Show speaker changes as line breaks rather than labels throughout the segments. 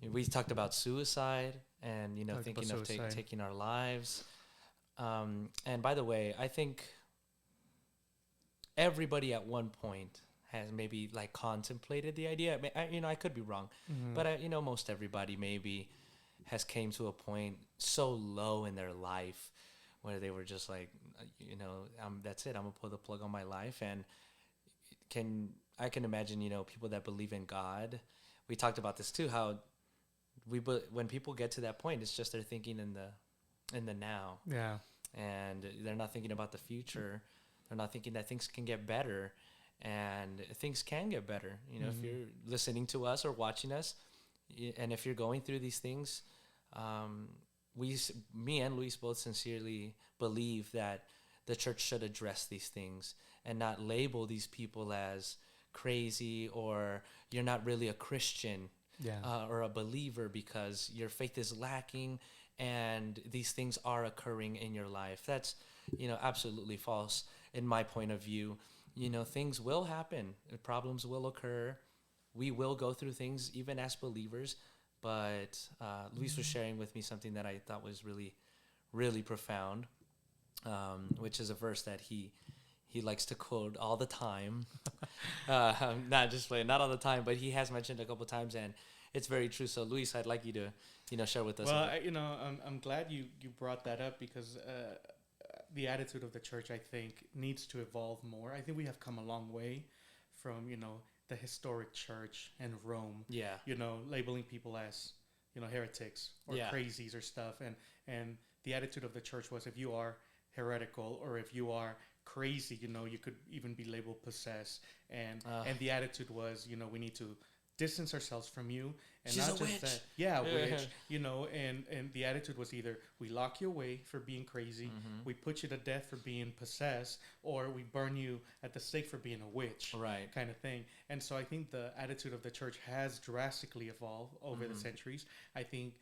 We talked about suicide and
Talked about
thinking of
suicide.
taking our lives. And by the way, I think everybody at one point has maybe like contemplated the idea. I could be wrong,
Mm-hmm.
but most everybody maybe has came to a point so low in their life where they were just like, that's it. I'm gonna pull the plug on my life. And can I can imagine, people that believe in God. We talked about this too. How when people get to that point, it's just they're thinking in the now,
Yeah.
and they're not thinking about the future. They're not thinking that things can get better, and things can get better. If
Mm-hmm.
you're listening to us or watching us, and if you're going through these things, um, me and Luis both sincerely believe that the church should address these things and not label these people as crazy or you're not really a Christian
Yeah.
or a believer because your faith is lacking and these things are occurring in your life. That's, absolutely false in my point of view. Things will happen, problems will occur. We will go through things even as believers. But Luis was sharing with me something that I thought was really, really profound, which is a verse that he likes to quote all the time. Not just playing, not all the time, but he has mentioned a couple times, and it's very true. So, Luis, I'd like you to, share with us a
Well,
bit.
I'm glad you brought that up because the attitude of the church, I think, needs to evolve more. I think we have come a long way from the historic church and Rome.
Yeah,
Labeling people as heretics or
yeah,
crazies or stuff, and the attitude of the church was if you are heretical or if you are crazy, you could even be labeled possessed, and the attitude was we need to distance ourselves from you, and
she's a
not just that,
witch.
yeah, which and the attitude was either we lock you away for being crazy,
Mm-hmm.
we put you to death for being possessed, or we burn you at the stake for being a witch,
Right.
kind of thing. And so I think the attitude of the church has drastically evolved over the
Mm-hmm.
centuries. I think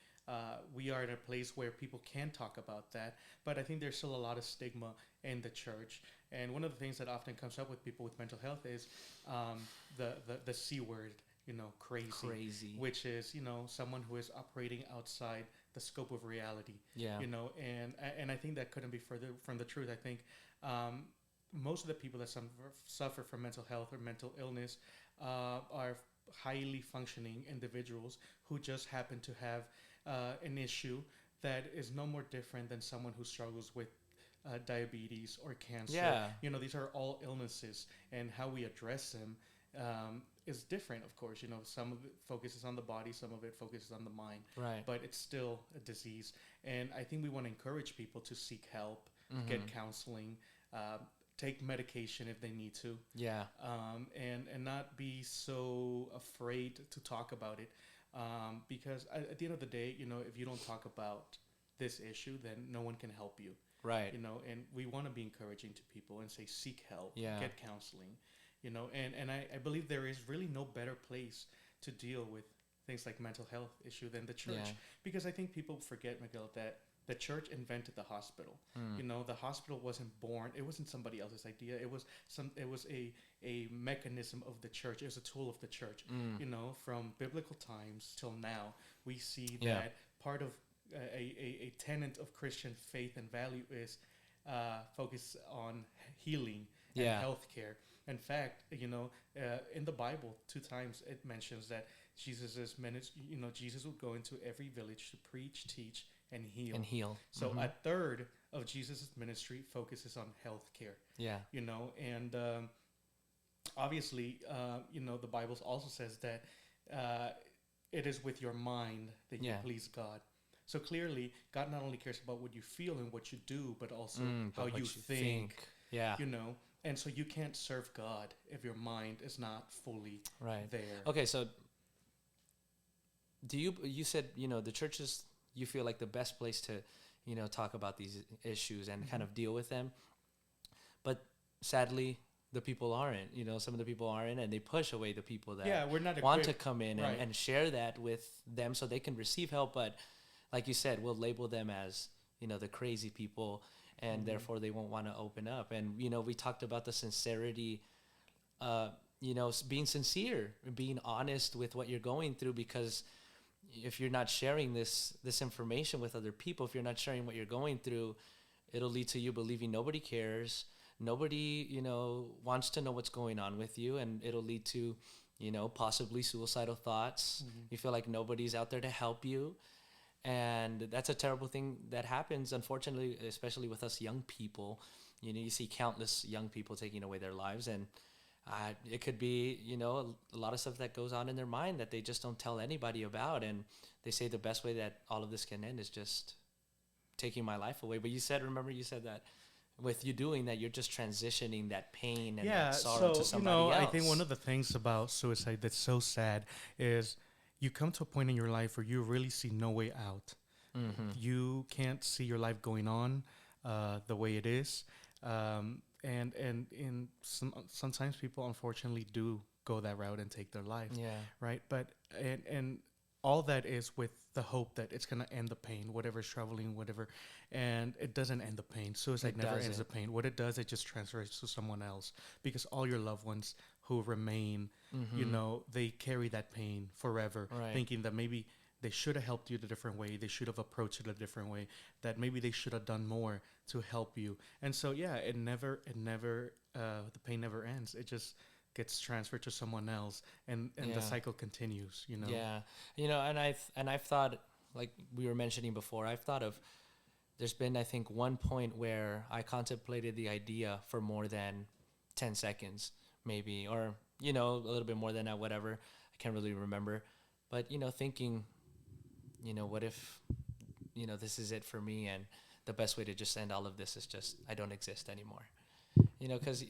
we are in a place where people can talk about that, but I think there's still a lot of stigma in the church. And one of the things that often comes up with people with mental health is the C word, crazy,
Crazy.
which is someone who is operating outside the scope of reality.
Yeah.
And I think that couldn't be further from the truth. I think um, most of the people that suffer from mental health or mental illness are highly functioning individuals who just happen to have an issue that is no more different than someone who struggles with diabetes or cancer.
Yeah.
These are all illnesses, and how we address them is different, of course. Some of it focuses on the body, some of it focuses on the mind,
Right.
but it's still a disease. And I think we want to encourage people to seek help,
Mm-hmm.
get counseling, uh, take medication if they need to,
Yeah.
and not be so afraid to talk about it. Because at the end of the day, if you don't talk about this issue, then no one can help you.
Right.
And we want to be encouraging to people and say seek help,
Yeah.
get counseling, and I believe there is really no better place to deal with things like mental health issue than the
Yeah.
church, because I think people forget, Miguel, that the church invented the hospital.
Mm.
The hospital wasn't born, it wasn't somebody else's idea, it was a mechanism of the church, it was a tool of the church.
Mm.
From biblical times till now, we see
Yeah.
that part of a tenet of Christian faith and value is focus on healing and
Yeah.
healthcare. In fact, in the Bible, 2 times it mentions that Jesus's ministry, Jesus would go into every village to preach, teach, and heal.
And heal.
So
Mm-hmm.
a third of Jesus' ministry focuses on healthcare.
Yeah.
And obviously, the Bible also says that uh, it is with your mind that you
Yeah.
please God. So clearly, God not only cares about what you feel and what you do, but also
But
how
what
you think.
Yeah.
And so you can't serve God if your mind is not fully
Right.
there.
Okay. So, you said the churches you feel like the best place to talk about these issues and kind
Mhm.
of deal with them, but sadly the people aren't. Some of the people aren't, and they push away the people that
Yeah, we're not
want to
equipped.
come in
Right.
and share that with them so they can receive help. But like you said, we'll label them as the crazy people, and
Mhm.
therefore they won't want to open up. And we talked about the sincerity, being sincere, being honest with what you're going through, because if you're not sharing this information with other people, if you're not sharing what you're going through, it'll lead to you believing nobody cares, nobody, wants to know what's going on with you, and it'll lead to, possibly suicidal thoughts. You feel like nobody's out there to help you, and that's a terrible thing that happens, unfortunately, especially with us young people. You see countless young people taking away their lives, and it could be, a lot of stuff that goes on in their mind that they just don't tell anybody about. And they say the best way that all of this can end is just taking my life away. But remember you said that with you doing that, you're just transitioning that pain and that sorrow to somebody else.
I think one of the things about suicide that's so sad is you come to a point in your life where you really see no way out. You can't see your life going on the way it is. And sometimes people unfortunately do go that route and take their life.
Yeah.
Right. But and all that is with the hope that it's gonna end the pain, whatever's troubling, whatever, and it doesn't end the pain. Suicide never ends the pain. What it does, it just transfers to someone else, because all your loved ones who remain, they carry that pain forever, thinking that maybe they should have helped you a different way. They should have approached it a different way. That maybe they should have done more to help you. And so, it never, the pain never ends. It just gets transferred to someone else, and the cycle continues.
Yeah, and I've thought, like we were mentioning before, I've thought of. There's been, I think, one point where I contemplated the idea for more than 10 seconds, maybe, or a little bit more than that. Whatever, I can't really remember, but thinking. What if, this is it for me, and the best way to just end all of this is just, I don't exist anymore. Because,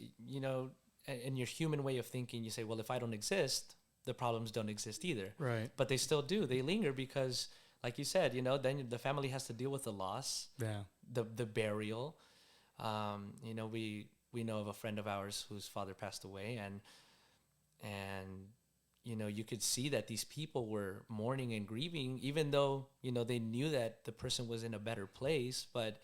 in your human way of thinking, you say, well, if I don't exist, the problems don't exist either.
Right.
But they still do. They linger because, like you said, then the family has to deal with the loss, the burial. We know of a friend of ours whose father passed away, and you could see that these people were mourning and grieving, even though, they knew that the person was in a better place. But,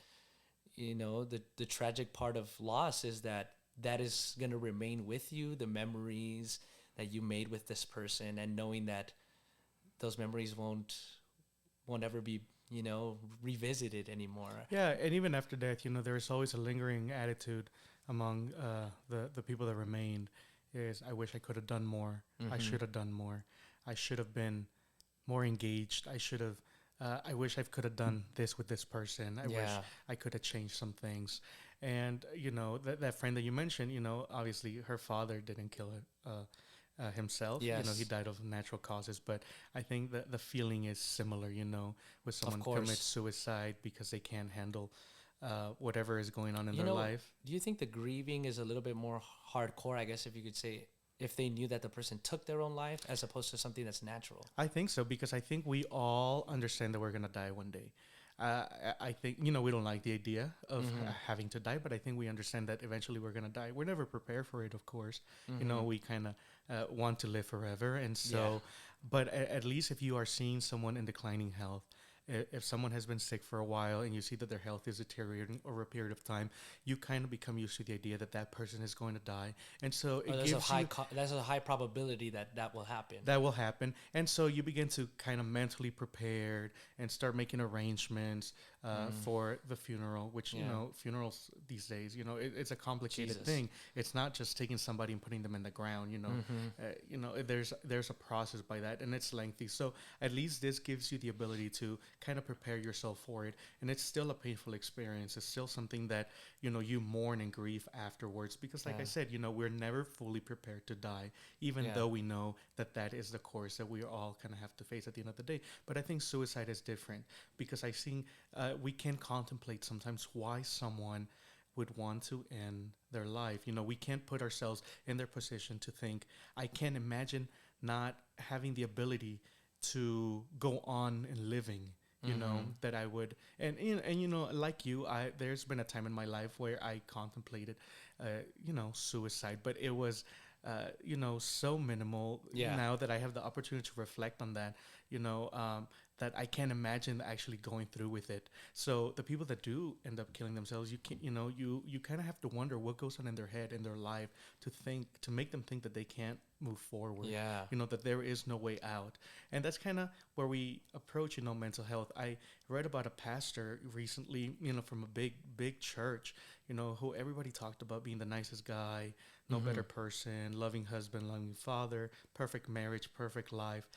the tragic part of loss is that is going to remain with you, the memories that you made with this person, and knowing that those memories won't ever be, revisited anymore.
Yeah, and even after death, there's always a lingering attitude among the people that remained. Is I wish I could have done more. I should have done more. I should have been more engaged. I should have. I wish I could have done this with this person. I wish I could have changed some things. And that friend that you mentioned, obviously her father didn't kill himself.
Yes.
He died of natural causes. But I think that the feeling is similar. With someone commits suicide because they can't handle whatever is going on in their life.
Do you think the grieving is a little bit more hardcore, I guess, if you could say, if they knew that the person took their own life as opposed to something that's natural?
I think so, because I think we all understand that we're going to die one day. I think, we don't like the idea of having to die, but I think we understand that eventually we're going to die. We're never prepared for it, of course. We kind of want to live forever. And so, but at least if you are seeing someone in declining health, if someone has been sick for a while and you see that their health is deteriorating over a period of time, you kind of become used to the idea that that person is going to die. And so
there's a high probability that will happen.
That will happen. And so you begin to kind of mentally prepare and start making arrangements for the funeral, which, funerals these days, it's a complicated thing. It's not just taking somebody and putting them in the ground, there's a process by that, and it's lengthy. So at least this gives you the ability to kind of prepare yourself for it. And it's still a painful experience. It's still something that, you mourn and grieve afterwards, because like I said, we're never fully prepared to die, even though we know that is the course that we all kind of have to face at the end of the day. But I think suicide is different, because I think we can contemplate sometimes why someone would want to end their life. We can't put ourselves in their position to think. I can't imagine not having the ability to go on and living, that I would, and like you, there's been a time in my life where I contemplated, suicide, but it was so minimal.
Yeah.
Now that I have the opportunity to reflect on that, that I can't imagine actually going through with it. So the people that do end up killing themselves, you can, you kind of have to wonder what goes on in their head, in their life, to make them think that they can't move forward.
Yeah.
That there is no way out. And that's kind of where we approach, mental health. I read about a pastor recently, from a big church, who everybody talked about being the nicest guy, no better person, loving husband, loving father, perfect marriage, perfect life,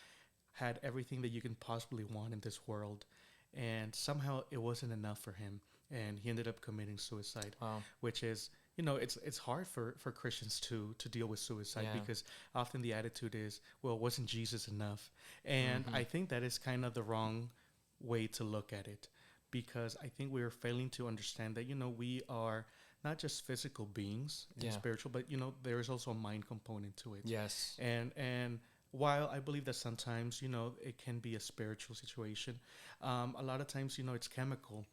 had everything that you can possibly want in this world. And somehow it wasn't enough for him. And he ended up committing suicide,
Wow.
which is, it's hard for Christians to deal with suicide,
Yeah.
because often the attitude is, well, wasn't Jesus enough? And
Mm-hmm.
I think that is kind of the wrong way to look at it, because I think we're failing to understand that, we are not just physical beings and
Yeah.
spiritual, but, there is also a mind component to it.
Yes.
And while I believe that sometimes, it can be a spiritual situation, a lot of times, it's chemical.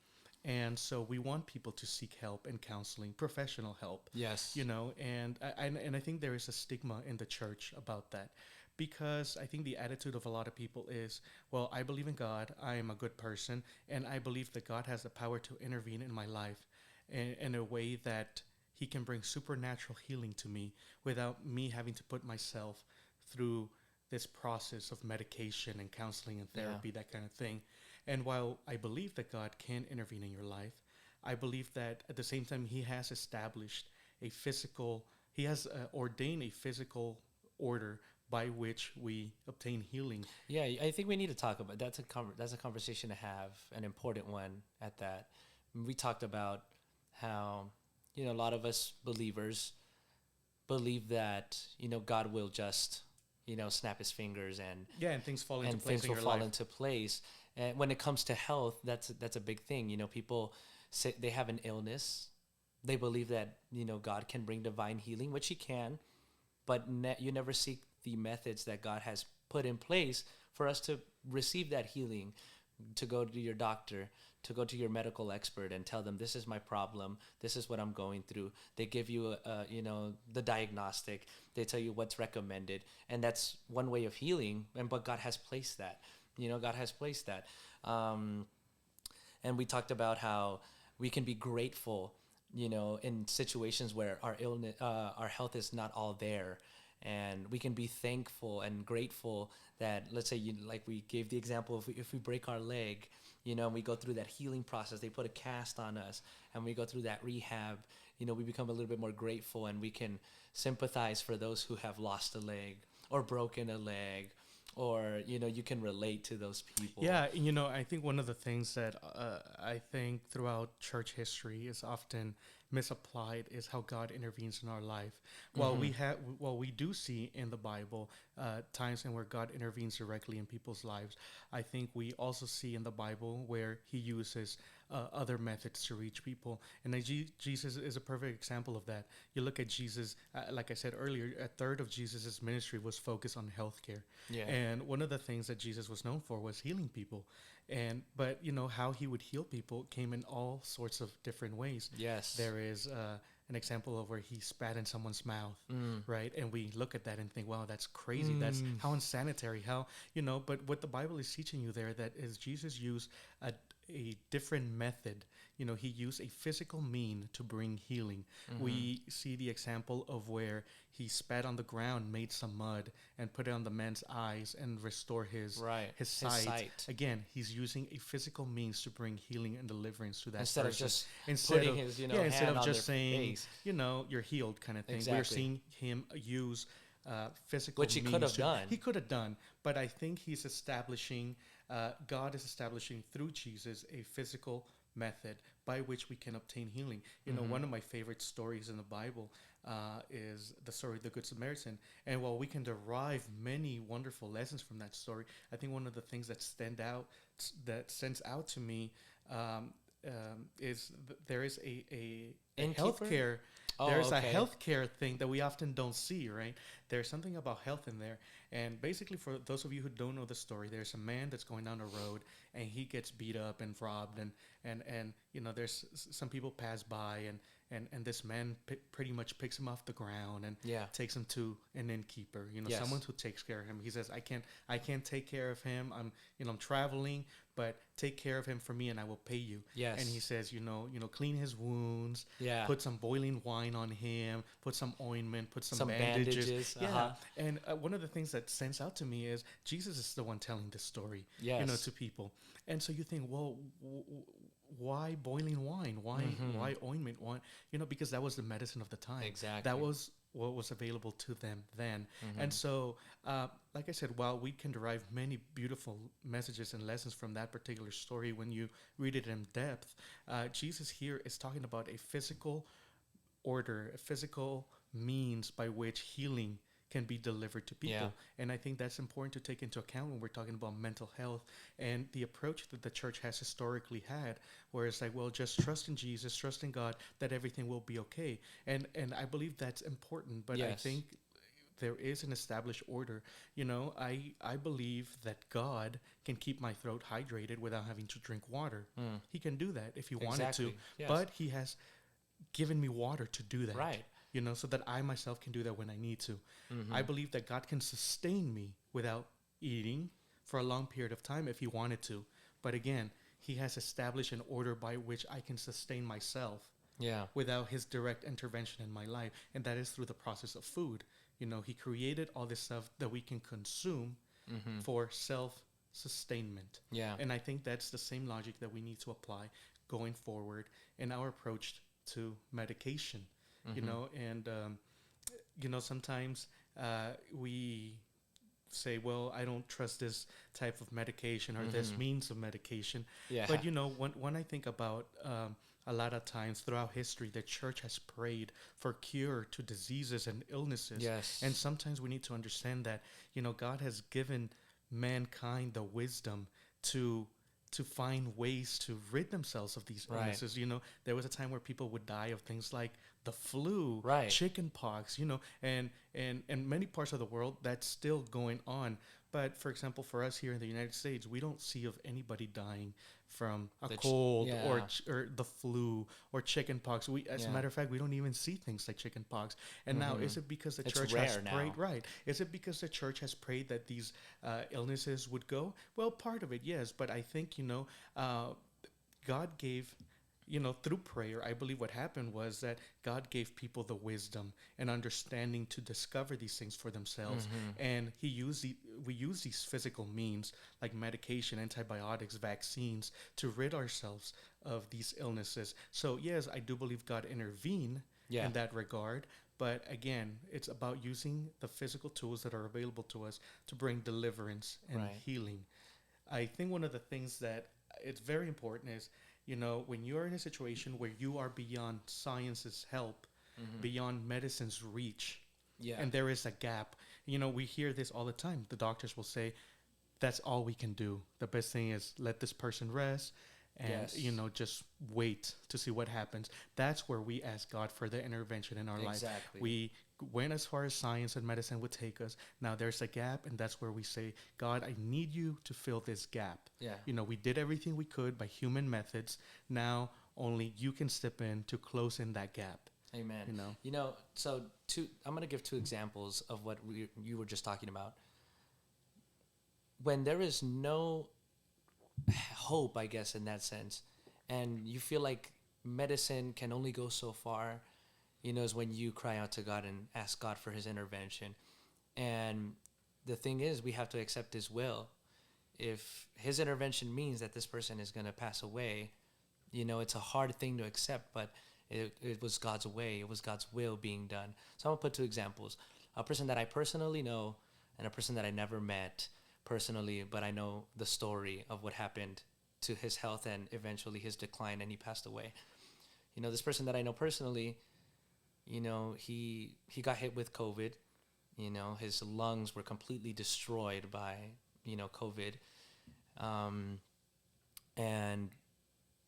And so we want people to seek help and counseling, professional help.
Yes.
And I think there is a stigma in the church about that, because I think the attitude of a lot of people is, well, I believe in God, I am a good person, and I believe that God has the power to intervene in my life in a way that he can bring supernatural healing to me without me having to put myself through this process of medication and counseling and therapy, that kind of thing. And while I believe that God can intervene in your life, I believe that at the same time, he has established he has ordained a physical order by which we obtain healing.
Yeah, I think we need to talk about that's a conversation to have, an important one at that. We talked about how a lot of us believers believe that God will just snap his fingers and
And things fall into place
things
in
will
your
fall
life.
into place. And when it comes to health, that's a big thing. People say they have an illness, they believe that God can bring divine healing, which he can, but you never seek the methods that God has put in place for us to receive that healing, to go to your doctor, to go to your medical expert and tell them, this is my problem, this is what I'm going through. They give you the diagnostic, they tell you what's recommended, and that's one way of healing. But God has placed that. God has placed that. And we talked about how we can be grateful, in situations where our illness, our health is not all there, and we can be thankful and grateful that, let's say, like we gave the example, if we break our leg, and we go through that healing process, they put a cast on us, and we go through that rehab, we become a little bit more grateful, and we can sympathize for those who have lost a leg or broken a leg, or you can relate to those people.
Yeah, I think one of the things that I think throughout church history is often misapplied is how God intervenes in our life. While we do see in the Bible times in where God intervenes directly in people's lives, I think we also see in the Bible where he uses other methods to reach people. And Jesus is a perfect example of that. You look at Jesus, like I said earlier, a third of Jesus's ministry was focused on healthcare.
Yeah.
And one of the things that Jesus was known for was healing people. But how he would heal people came in all sorts of different ways.
Yes.
There is an example of where he spat in someone's mouth, right? And we look at that and think, wow, that's crazy. That's how unsanitary, but what the Bible is teaching you there, that is Jesus used a different method. He used a physical mean to bring healing. We see the example of where he spat on the ground, made some mud, and put it on the man's eyes and restore his sight. Again, he's using a physical means to bring healing and deliverance to that
instead
person.
of just
instead
putting
of
his
instead
hand
of
on
just
their
saying
face.
you're healed kind of thing.
Exactly.
We're seeing him use physical
Which he
means
could have done.
He could have done, but I think he's establishing God is establishing through Jesus a physical method by which we can obtain healing. One of my favorite stories in the Bible is the story of the Good Samaritan. And while we can derive many wonderful lessons from that story, I think one of the things that stands out to me is there is a healthcare. There's a healthcare thing that we often don't see, right? There's something about health in there. And basically, for those of you who don't know the story, there's a man that's going down the road and he gets beat up and robbed, and there's some people pass by and this man pretty much picks him off the ground and
Yeah.
takes him to an innkeeper,
Yes.
someone who takes care of him. He says, I can't take care of him. I'm traveling, but take care of him for me and I will pay you.
Yes.
And he says, clean his wounds,
Yeah.
put some boiling wine on him, put some ointment, put some,
Some bandages,
Yeah.
uh-huh.
And one of the things that stands out to me is Jesus is the one telling this story,
Yes.
to people. And so you think, well, why boiling wine? Why ointment? Why, because that was the medicine of the time.
Exactly.
That was what was available to them then. And so, like I said, while we can derive many beautiful messages and lessons from that particular story when you read it in depth, Jesus here is talking about a physical order, a physical means by which healing can be delivered to people.
Yeah.
And I think that's important to take into account when we're talking about mental health and the approach that the church has historically had, where it's like, well, just trust in Jesus, trust in God, that everything will be okay. And I believe that's important, but I
Yes.
think there is an established order. I believe that God can keep my throat hydrated without having to drink water. He can do that if he wanted to,
Exactly. Yes.
but he has given me water to do that.
Right.
So that I myself can do that when I need to.
Mm-hmm.
I believe that God can sustain me without eating for a long period of time if he wanted to. But again, he has established an order by which I can sustain myself
Yeah.
without his direct intervention in my life. And that is through the process of food. He created all this stuff that we can consume for self-sustainment.
Yeah.
And I think that's the same logic that we need to apply going forward in our approach to medication. Sometimes we say, well, I don't trust this type of medication or this means of medication.
Yeah.
But, when I think about a lot of times throughout history, the church has prayed for cure to diseases and illnesses.
Yes.
And sometimes we need to understand that, God has given mankind the wisdom to find ways to rid themselves of these
Right.
illnesses. There was a time where people would die of things like the flu,
Right.
chicken pox, and many parts of the world that's still going on. But for example, for us here in the United States, we don't see of anybody dying from a cold
yeah.
or the flu or chicken pox. As a
Yeah.
matter of fact, we don't even see things like chicken pox. And now, is it because the
It's
church
rare
has
now.
prayed? Right. Is it because the church has prayed that these illnesses would go? Well, part of it, yes. But I think, God gave, through prayer, I believe what happened was that God gave people the wisdom and understanding to discover these things for themselves. And we use these physical means like medication, antibiotics, vaccines to rid ourselves of these illnesses. So yes, I do believe God intervened
Yeah.
in that regard. But again, it's about using the physical tools that are available to us to bring deliverance and
Right.
healing. I think one of the things that it's very important is, when you're in a situation where you are beyond science's help, beyond medicine's reach,
Yeah.
and there is a gap. We hear this all the time. The doctors will say, that's all we can do. The best thing is let this person rest and,
Yes.
just wait to see what happens. That's where we ask God for the intervention in our life.
Exactly.
We went as far as science and medicine would take us. Now there's a gap, and that's where we say, God, I need you to fill this gap.
Yeah.
We did everything we could by human methods. Now only you can step in to close in that gap.
Amen. So I'm going to give two examples of what you were just talking about. When there is no hope, I guess, in that sense, and you feel like medicine can only go so far, is when you cry out to God and ask God for his intervention. And the thing is, we have to accept his will. If his intervention means that this person is going to pass away, it's a hard thing to accept, but it was God's way. It was God's will being done. So I'm going to put two examples. A person that I personally know and a person that I never met personally, but I know the story of what happened to his health and eventually his decline, and he passed away. This person that I know personally, he got hit with COVID. His lungs were completely destroyed by, COVID. And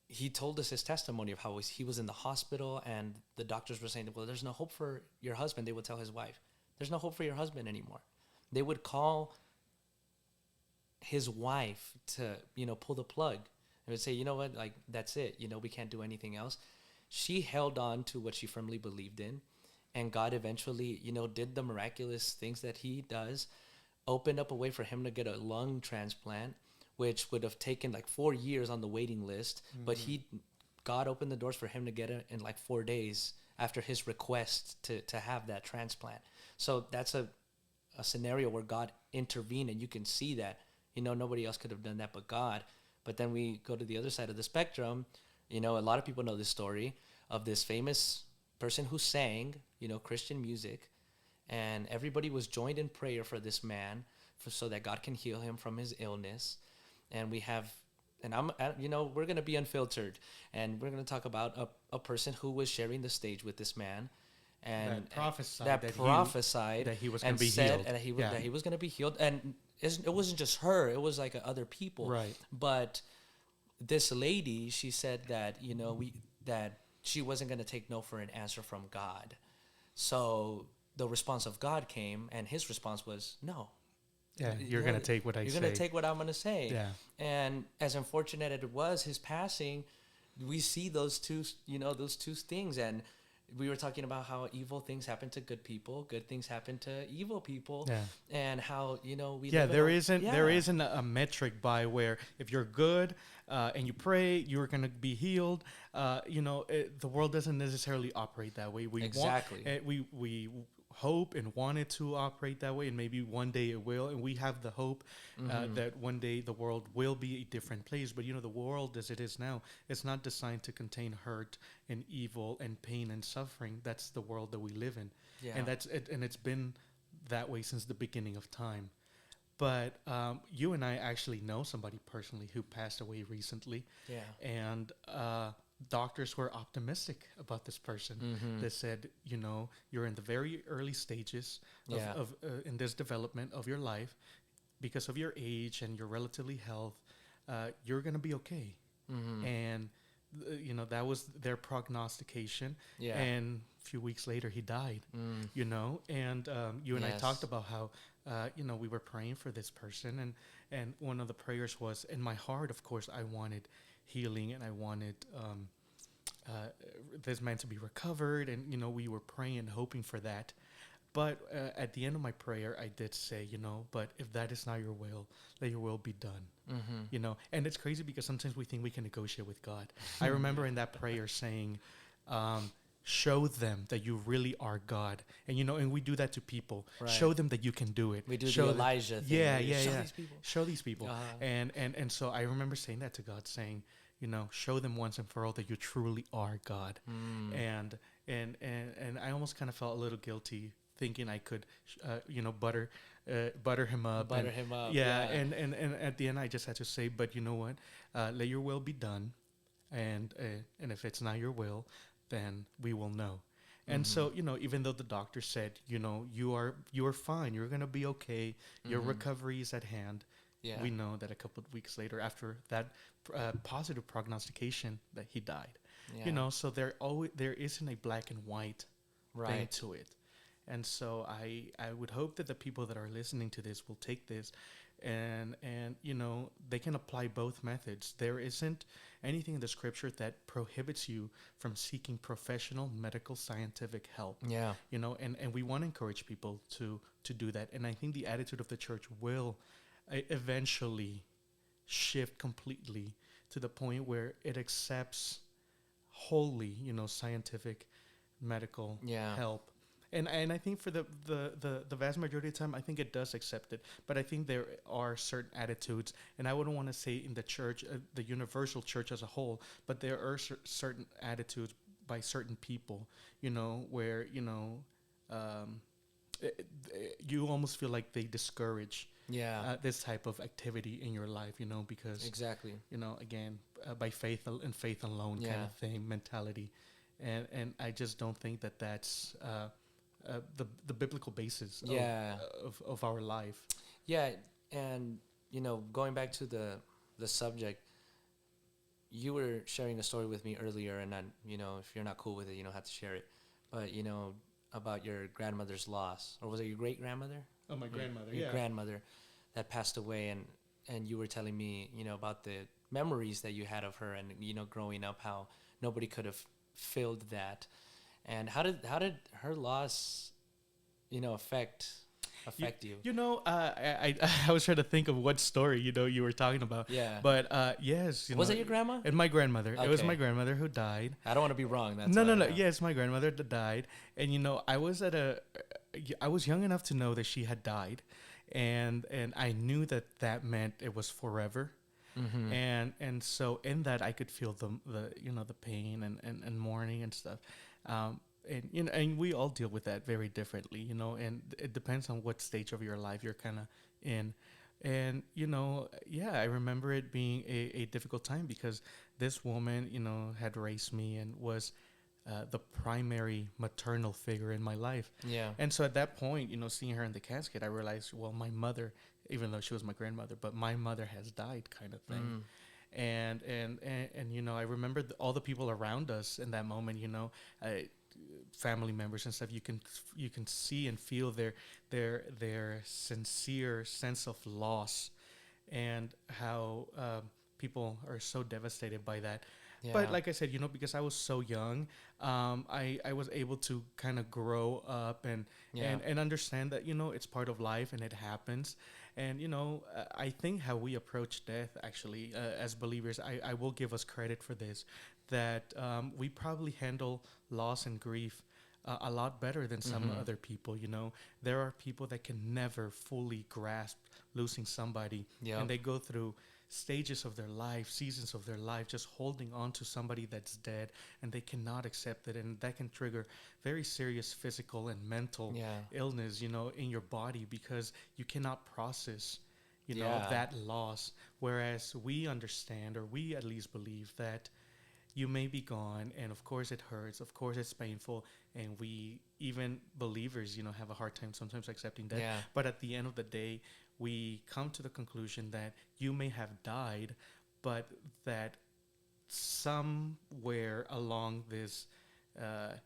he told us his testimony of how he was in the hospital and the doctors were saying, well, there's no hope for your husband. They would tell his wife, there's no hope for your husband anymore. They would call his wife to, pull the plug. They would say, you know what, like, that's it. We can't do anything else. she held on to what she firmly believed in, and God eventually, did the miraculous things that he does, opened up a way for him to get a lung transplant, which would have taken like 4 years on the waiting list. But God opened the doors for him to get it in like 4 days after his request to have that transplant. So that's a scenario where God intervened, and you can see that, nobody else could have done that but God. But then we go to the other side of the spectrum. A lot of people know this story of this famous person who sang, Christian music, and everybody was joined in prayer for this man so that God can heal him from his illness. And we have, and we're going to be unfiltered, and we're going to talk about a person who was sharing the stage with this man, and
that
prophesied
that he was going to be
said
healed,
and that he was going to be healed. And it wasn't just her, it was like other people,
right?
But this lady, she said that that she wasn't going to take no for an answer from God. So the response of God came, and his response was no.
Yeah, you're going to take what I say.
You're going to take what I'm going to say.
Yeah.
And as unfortunate as it was, his passing, we see those two things. And we were talking about how evil things happen to good people, good things happen to evil people, and how
there isn't a metric by where if you're good and you pray, you're gonna be healed. The world doesn't necessarily operate that way. We hope and want it to operate that way, and maybe one day it will, and we have the hope that one day the world will be a different place. But the world as it is now, it's not designed to contain hurt and evil and pain and suffering. That's the world that we live in, and that's it, and it's been that way since the beginning of time. But you and I actually know somebody personally who passed away recently, and doctors were optimistic about this person. They said, you're in the very early stages of in this development of your life, because of your age and your relatively health, you're going to be okay. And that was their prognostication. And a few weeks later he died. And you and I talked about how we were praying for this person, and one of the prayers was, in my heart, of course, I wanted healing, and I wanted this man to be recovered, and we were praying and hoping for that. But at the end of my prayer, I did say, but if that is not your will, let your will be done. And it's crazy because sometimes we think we can negotiate with God. I remember in that prayer saying, show them that you really are God. And and we do that to people. Right. Show them that you can do it.
We do
show
the Elijah thing.
Show these people. And so I remember saying that to God, saying, show them once and for all that you truly are God. And I almost kind of felt a little guilty thinking I could, butter him up. Yeah. And at the end I just had to say, but you know what? Let your will be done. And if it's not your will, then we will know. And so, even though the doctor said, you are fine, you're going to be okay, your recovery is at hand. Yeah. We know that a couple of weeks later, after that positive prognostication, that he died. Yeah. So there isn't a black and white thing to it. And so I would hope that the people that are listening to this will take this and they can apply both methods. There isn't anything in the scripture that prohibits you from seeking professional medical scientific help. Yeah. And we want to encourage people to do that. And I think the attitude of the church will eventually shift completely to the point where it accepts wholly, scientific medical help. And I think for the vast majority of the time, I think it does accept it. But I think there are certain attitudes, and I wouldn't want to say in the church, the universal church as a whole, but there are certain attitudes by certain people, where, you almost feel like they discourage this type of activity in your life, because again, by faith and faith alone kind of thing, mentality. And I just don't think that that's the biblical basis of our life.
Yeah, and going back to the subject, you were sharing a story with me earlier, and if you're not cool with it, you don't have to share it. But about your grandmother's loss, or was it your great grandmother?
Oh, my grandmother.
Your grandmother that passed away, and you were telling me about the memories that you had of her, and growing up, how nobody could have filled that. And how did her loss, affect you?
I was trying to think of what story you were talking about.
Yeah.
But yes,
Was it your grandma?
and my grandmother. It was my
Okay.
grandmother who died.
I don't want to be wrong. That's
No,
why.
no, no. Yes, my grandmother that died, and I was young enough to know that she had died, and I knew that meant it was forever.
Mm-hmm.
And so in that I could feel the pain and mourning and stuff. And and we all deal with that very differently, and it depends on what stage of your life you're kind of in. And yeah, I remember it being a difficult time because this woman had raised me and was the primary maternal figure in my life.
Yeah.
And so at that point, seeing her in the casket, I realized, well, my mother, even though she was my grandmother, but my mother has died, kind of thing. And I remember all the people around us in that moment, family members and stuff. You can see and feel their sincere sense of loss, and how people are so devastated by that.
Yeah.
But like I said, because I was so young, I was able to kind of grow up and understand that it's part of life and it happens. And I think how we approach death, actually, as believers, I will give us credit for this, that we probably handle loss and grief a lot better than some other people. There are people that can never fully grasp losing somebody, and they go through stages of their life, seasons of their life, just holding on to somebody that's dead, and they cannot accept it, and that can trigger very serious physical and mental illness, in your body, because you cannot process, that loss. Whereas we understand, or we at least believe, that you may be gone, and of course it hurts, of course it's painful, and we, even believers, have a hard time sometimes accepting that. But at the end of the day, we come to the conclusion that you may have died, but that somewhere along this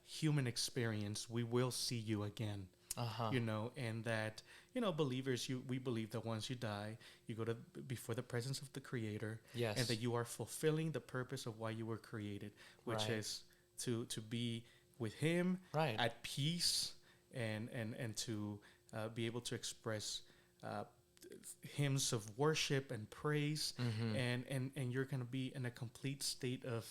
human experience, we will see you again. And that, believers, we believe that once you die, you go before the presence of the Creator, and that you are fulfilling the purpose of why you were created, which is to be with Him, at peace, and to be able to express hymns of worship and praise, and you're going to be in a complete state of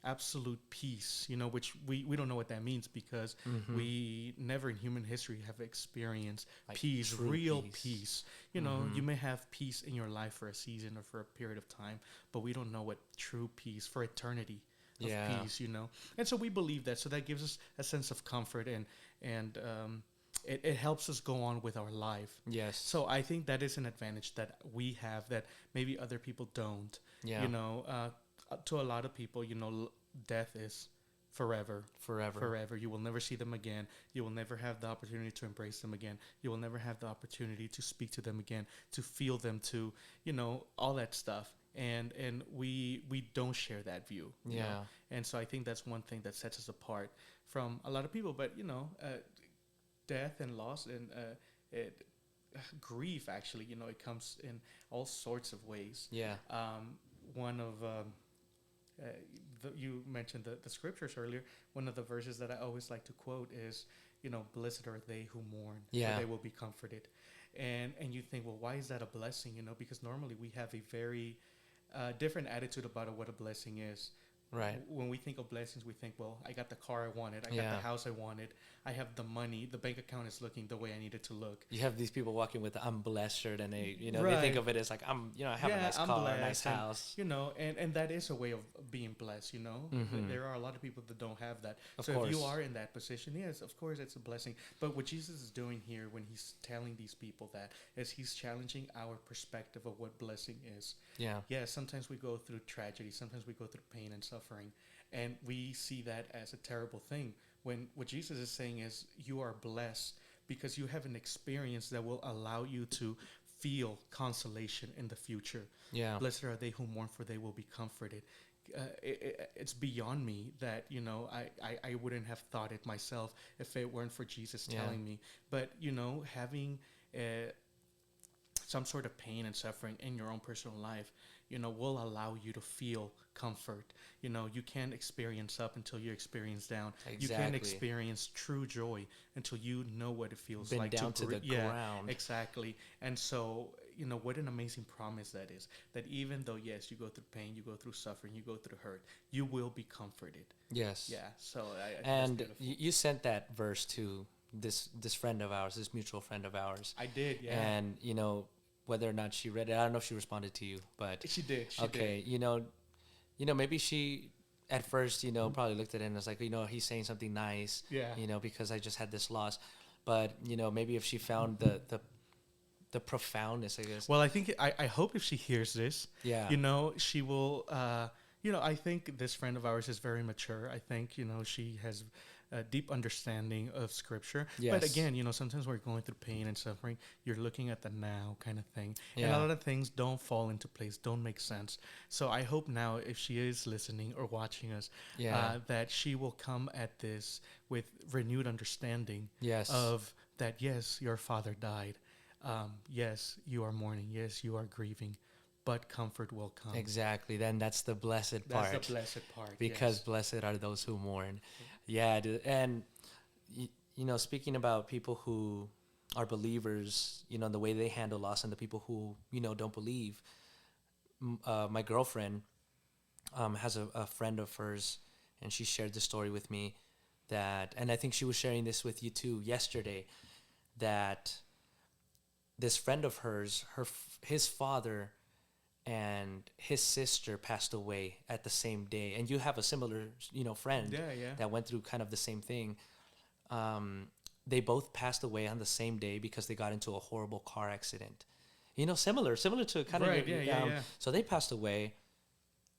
absolute peace, which we don't know what that means, because we never in human history have experienced peace, real peace. You may have peace in your life for a season or for a period of time, but we don't know what true peace for eternity of peace, And so we believe that. So that gives us a sense of comfort, and it helps us go on with our life.
Yes.
So I think that is an advantage that we have that maybe other people don't. To a lot of people, death is forever. You will never see them again. You will never have the opportunity to embrace them again. You will never have the opportunity to speak to them again, to feel them, to, all that stuff. And we don't share that view. You know? And so I think that's one thing that sets us apart from a lot of people. But, death and loss and grief, actually, it comes in all sorts of ways. One of you mentioned the scriptures earlier. One of the verses that I always like to quote is, blessed are they who mourn, for they will be comforted. And you think, well, why is that a blessing? Because normally we have a very different attitude about what a blessing is.
Right.
When we think of blessings, we think, well, I got the car I wanted, I got the house I wanted, I have the money, the bank account is looking the way I need it to look.
You have these people walking with the "I'm blessed" shirt, and they think of it as like, I have a nice car, a nice house.
And that is a way of being blessed. There are a lot of people that don't have that. Of course. If you are in that position, yes, of course, it's a blessing. But what Jesus is doing here, when He's telling these people that, is He's challenging our perspective of what blessing is. Yeah. Sometimes we go through tragedy. Sometimes we go through pain and suffering, and we see that as a terrible thing. When what Jesus is saying is, you are blessed because you have an experience that will allow you to feel consolation in the future. Blessed are they who mourn, for they will be comforted. It's beyond me that I wouldn't have thought it myself if it weren't for Jesus telling me. But having some sort of pain and suffering in your own personal life, will allow you to feel comfort. You can't experience up until you experience down. You can't
Exactly.
experience true joy until you know what it feels
Been
like
down to the
yeah,
ground.
exactly. And so, what an amazing promise that is. That even though, yes, you go through pain, you go through suffering, you go through hurt, you will be comforted.
Yes.
Yeah. So I think that's
And
beautiful.
you sent that verse to this friend of ours, this mutual friend of ours.
I did. Yeah.
And whether or not she read it, I don't know if she responded to you, but
She did. She
okay,
did.
maybe she at first, probably looked at it and was like, he's saying something nice,
Yeah.
Because I just had this loss. But, maybe if she found the profoundness, I guess.
Well, I think I hope if she hears this,
Yeah.
she will. I think this friend of ours is very mature. I think she has a deep understanding of scripture.
Yes.
But again, sometimes we're going through pain and suffering. You're looking at the now kind of thing, and
Yeah.
a lot of things don't fall into place, don't make sense. So I hope now, if she is listening or watching us,
Yeah.
that she will come at this with renewed understanding
Yes.
of that. Yes, your father died. Yes, you are mourning. Yes, you are grieving, but comfort will come.
Exactly. Then that's the blessed part.
That's the blessed part.
Because
yes.
blessed are those who mourn. Yeah, dude. And speaking about people who are believers, the way they handle loss, and the people who don't believe. My girlfriend has a friend of hers, and she shared the story with me and I think she was sharing this with you too yesterday, that this friend of hers, his father and his sister passed away at the same day. And you have a similar, friend that went through kind of the same thing. They both passed away on the same day because they got into a horrible car accident. Similar to kind
Right,
of
yeah.
So they passed away,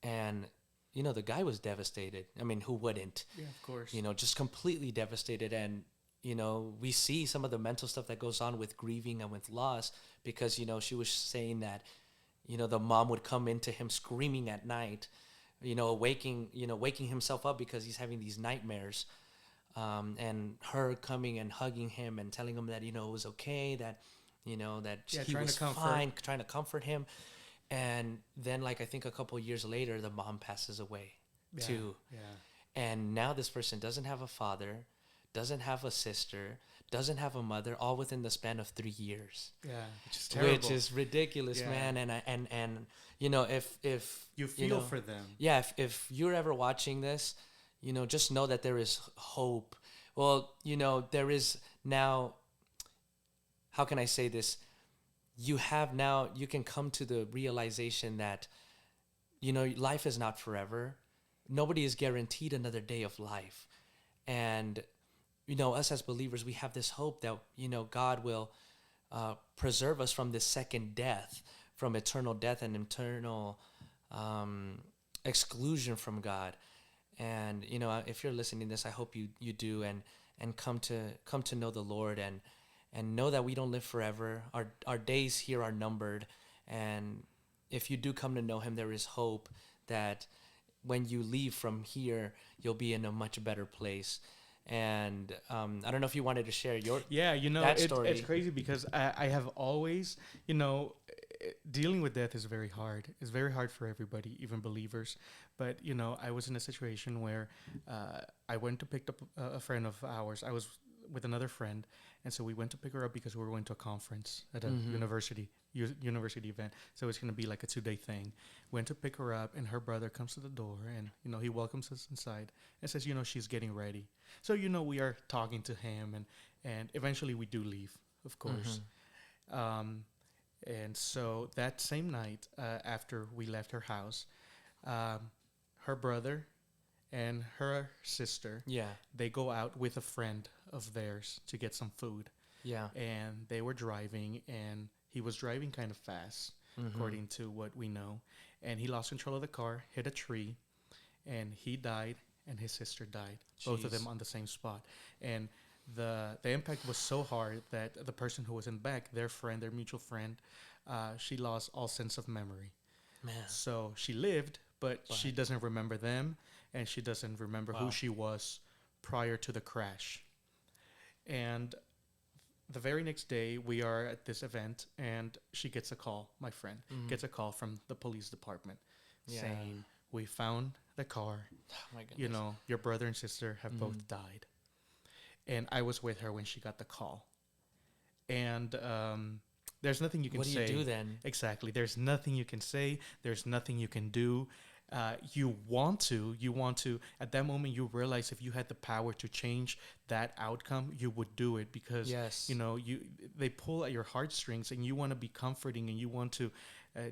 and the guy was devastated. I mean, who wouldn't?
Yeah, of course.
Just completely devastated. And we see some of the mental stuff that goes on with grieving and with loss, because she was saying that the mom would come into him screaming at night, waking himself up because he's having these nightmares, and her coming and hugging him and telling him that it was okay, that that he was fine, trying to comfort him. And then, like, I think a couple of years later, the mom passes away too.
Yeah.
And now this person doesn't have a father, doesn't have a sister, doesn't have a mother, all within the span of 3 years.
Yeah, which is terrible.
Which is ridiculous, man. And if
you feel for them.
Yeah, if you're ever watching this, just know that there is hope. Well, there is now, how can I say this? You can come to the realization that, life is not forever. Nobody is guaranteed another day of life. And, us as believers, we have this hope that, God will preserve us from this second death, from eternal death and eternal exclusion from God. And, if you're listening to this, I hope you do, and come to know the Lord, and know that we don't live forever. Our days here are numbered. And if you do come to know him, there is hope that when you leave from here, you'll be in a much better place. And I don't know if you wanted to share that story.
It's crazy because I have always, dealing with death is very hard. It's very hard for everybody, even believers. But, I was in a situation where I went to pick up a friend of ours. I was with another friend, and so we went to pick her up because we were going to a conference at a university event. So it's going to be like a 2-day thing. Went to pick her up, and her brother comes to the door, and he welcomes us inside and says, she's getting ready. So we are talking to him, and eventually we do leave, of course. And so that same night, after we left her house, her brother and her sister, they go out with a friend of theirs to get some food.
Yeah.
And they were driving, and he was driving kind of fast, according to what we know. And he lost control of the car, hit a tree, and he died, and his sister died. Jeez. Both of them on the same spot. And the impact was so hard that the person who was in the back, their mutual friend, she lost all sense of memory.
Man.
So she lived, but she doesn't remember them, and she doesn't remember who she was prior to the crash. And the very next day, we are at this event, and she gets a call. My friend gets a call from the police department saying, "We found the car.
Oh my goodness.
You know, your brother and sister have both died." And I was with her when she got the call. And there's nothing you can say.
What do you do then?
Exactly. There's nothing you can say. There's nothing you can do. You want to, at that moment, you realize if you had the power to change that outcome, you would do it, because, you know, they pull at your heartstrings, and you want to be comforting, and you want to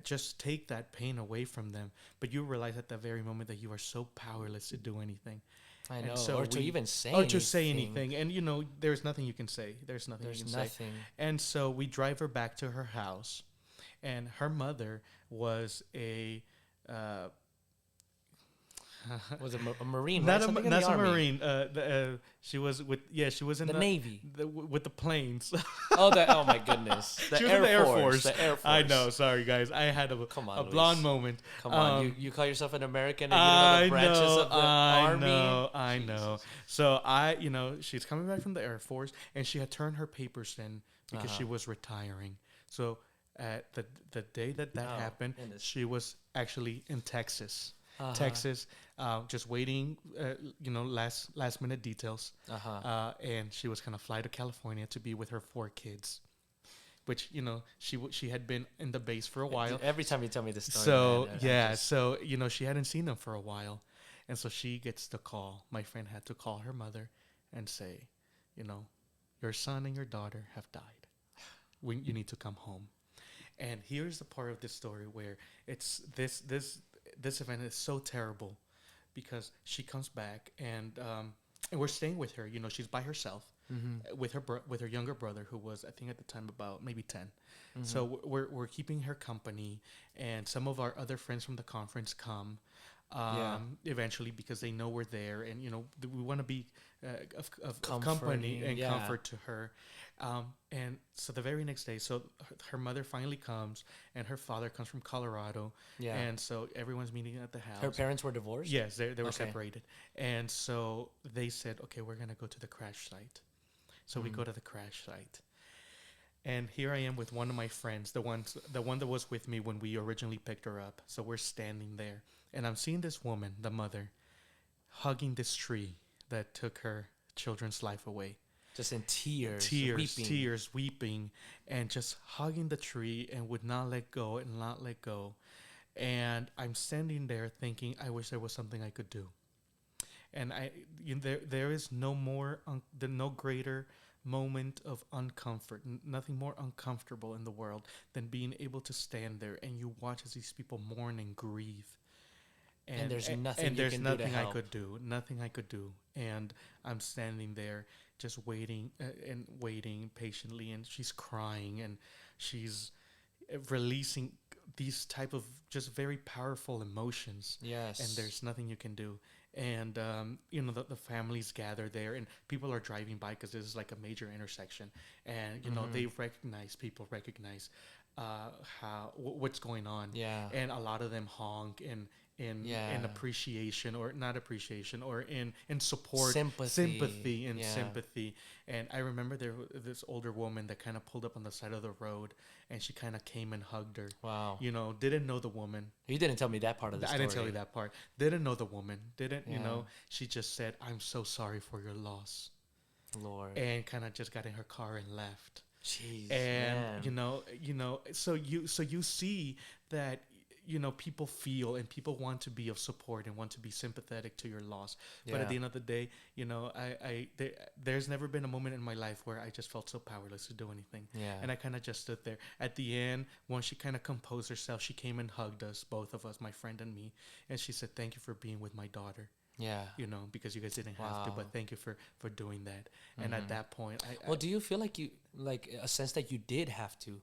just take that pain away from them. But you realize at that very moment that you are so powerless to do anything.
I know,
so
or to even say
or to say anything. And, you know, there's nothing you can say. There's nothing you can say. And so we drive her back to her house, and her mother was a...
was a Marine,
not
right?
Not a Marine. She was with she was in
the Navy
with the planes.
Oh my goodness,
she was in the Air Force.
The Air Force.
I know. Sorry guys, I had a blonde moment.
Come on, you call yourself an American and you don't know the branches of the Army.
I know. So she's coming back from the Air Force, and she had turned her papers in because she was retiring. So at the day that happened, she was actually in Texas. Texas, just waiting, last minute details. And she was going to fly to California to be with her 4 kids, which, she had been in the base for a while.
Every time you tell me this story.
So, so, she hadn't seen them for a while. And so she gets the call. My friend had to call her mother and say, your son and your daughter have died. You need to come home. And here's the part of this story where it's this event is so terrible, because she comes back, and we're staying with her. She's by herself with her younger brother, who was, I think at the time, about maybe 10. So we're keeping her company, and some of our other friends from the conference come eventually, because they know we're there, and we want to be of company and comfort to her. And so the very next day, so her mother finally comes, and her father comes from Colorado. Yeah. And so everyone's meeting at the house.
Her parents were divorced?
Yes, they were separated. And so they said, okay, we're going to go to the crash site. So we go to the crash site. And here I am with one of my friends, the one that was with me when we originally picked her up. So we're standing there, and I'm seeing this woman, the mother, hugging this tree that took her children's life away.
Just in tears,
weeping, and just hugging the tree, and would not let go and not let go. And I'm standing there thinking, I wish there was something I could do. And there is no greater moment of uncomfort, nothing more uncomfortable in the world than being able to stand there and you watch as these people mourn and grieve.
And there's nothing
I could do. Nothing I could do. And I'm standing there just waiting and waiting patiently, and she's crying, and she's releasing these type of just very powerful emotions.
Yes.
And there's nothing you can do. And, the families gather there, and people are driving by, because this is like a major intersection. And, people recognize what's going on. Yeah. And a lot of them honk in appreciation, or not appreciation, or in support, sympathy. And I remember there was this older woman that kind of pulled up on the side of the road, and she kind of came and hugged her. Wow. Didn't know the woman.
You didn't tell me that part of the story.
I didn't tell you that part. Didn't know the woman. She just said, "I'm so sorry for your loss,
Lord," and
kind of just got in her car and left.
Jeez.
And man. So you see that people feel, and people want to be of support and want to be sympathetic to your loss. Yeah. But at the end of the day, there's never been a moment in my life where I just felt so powerless to do anything. Yeah. And I kind of just stood there. At the end, once she kind of composed herself, she came and hugged us, both of us, my friend and me. And she said, "Thank you for being with my daughter." Yeah. Because you guys didn't have to, but thank you for doing that. And at that point,
do you feel like a sense that you did have to?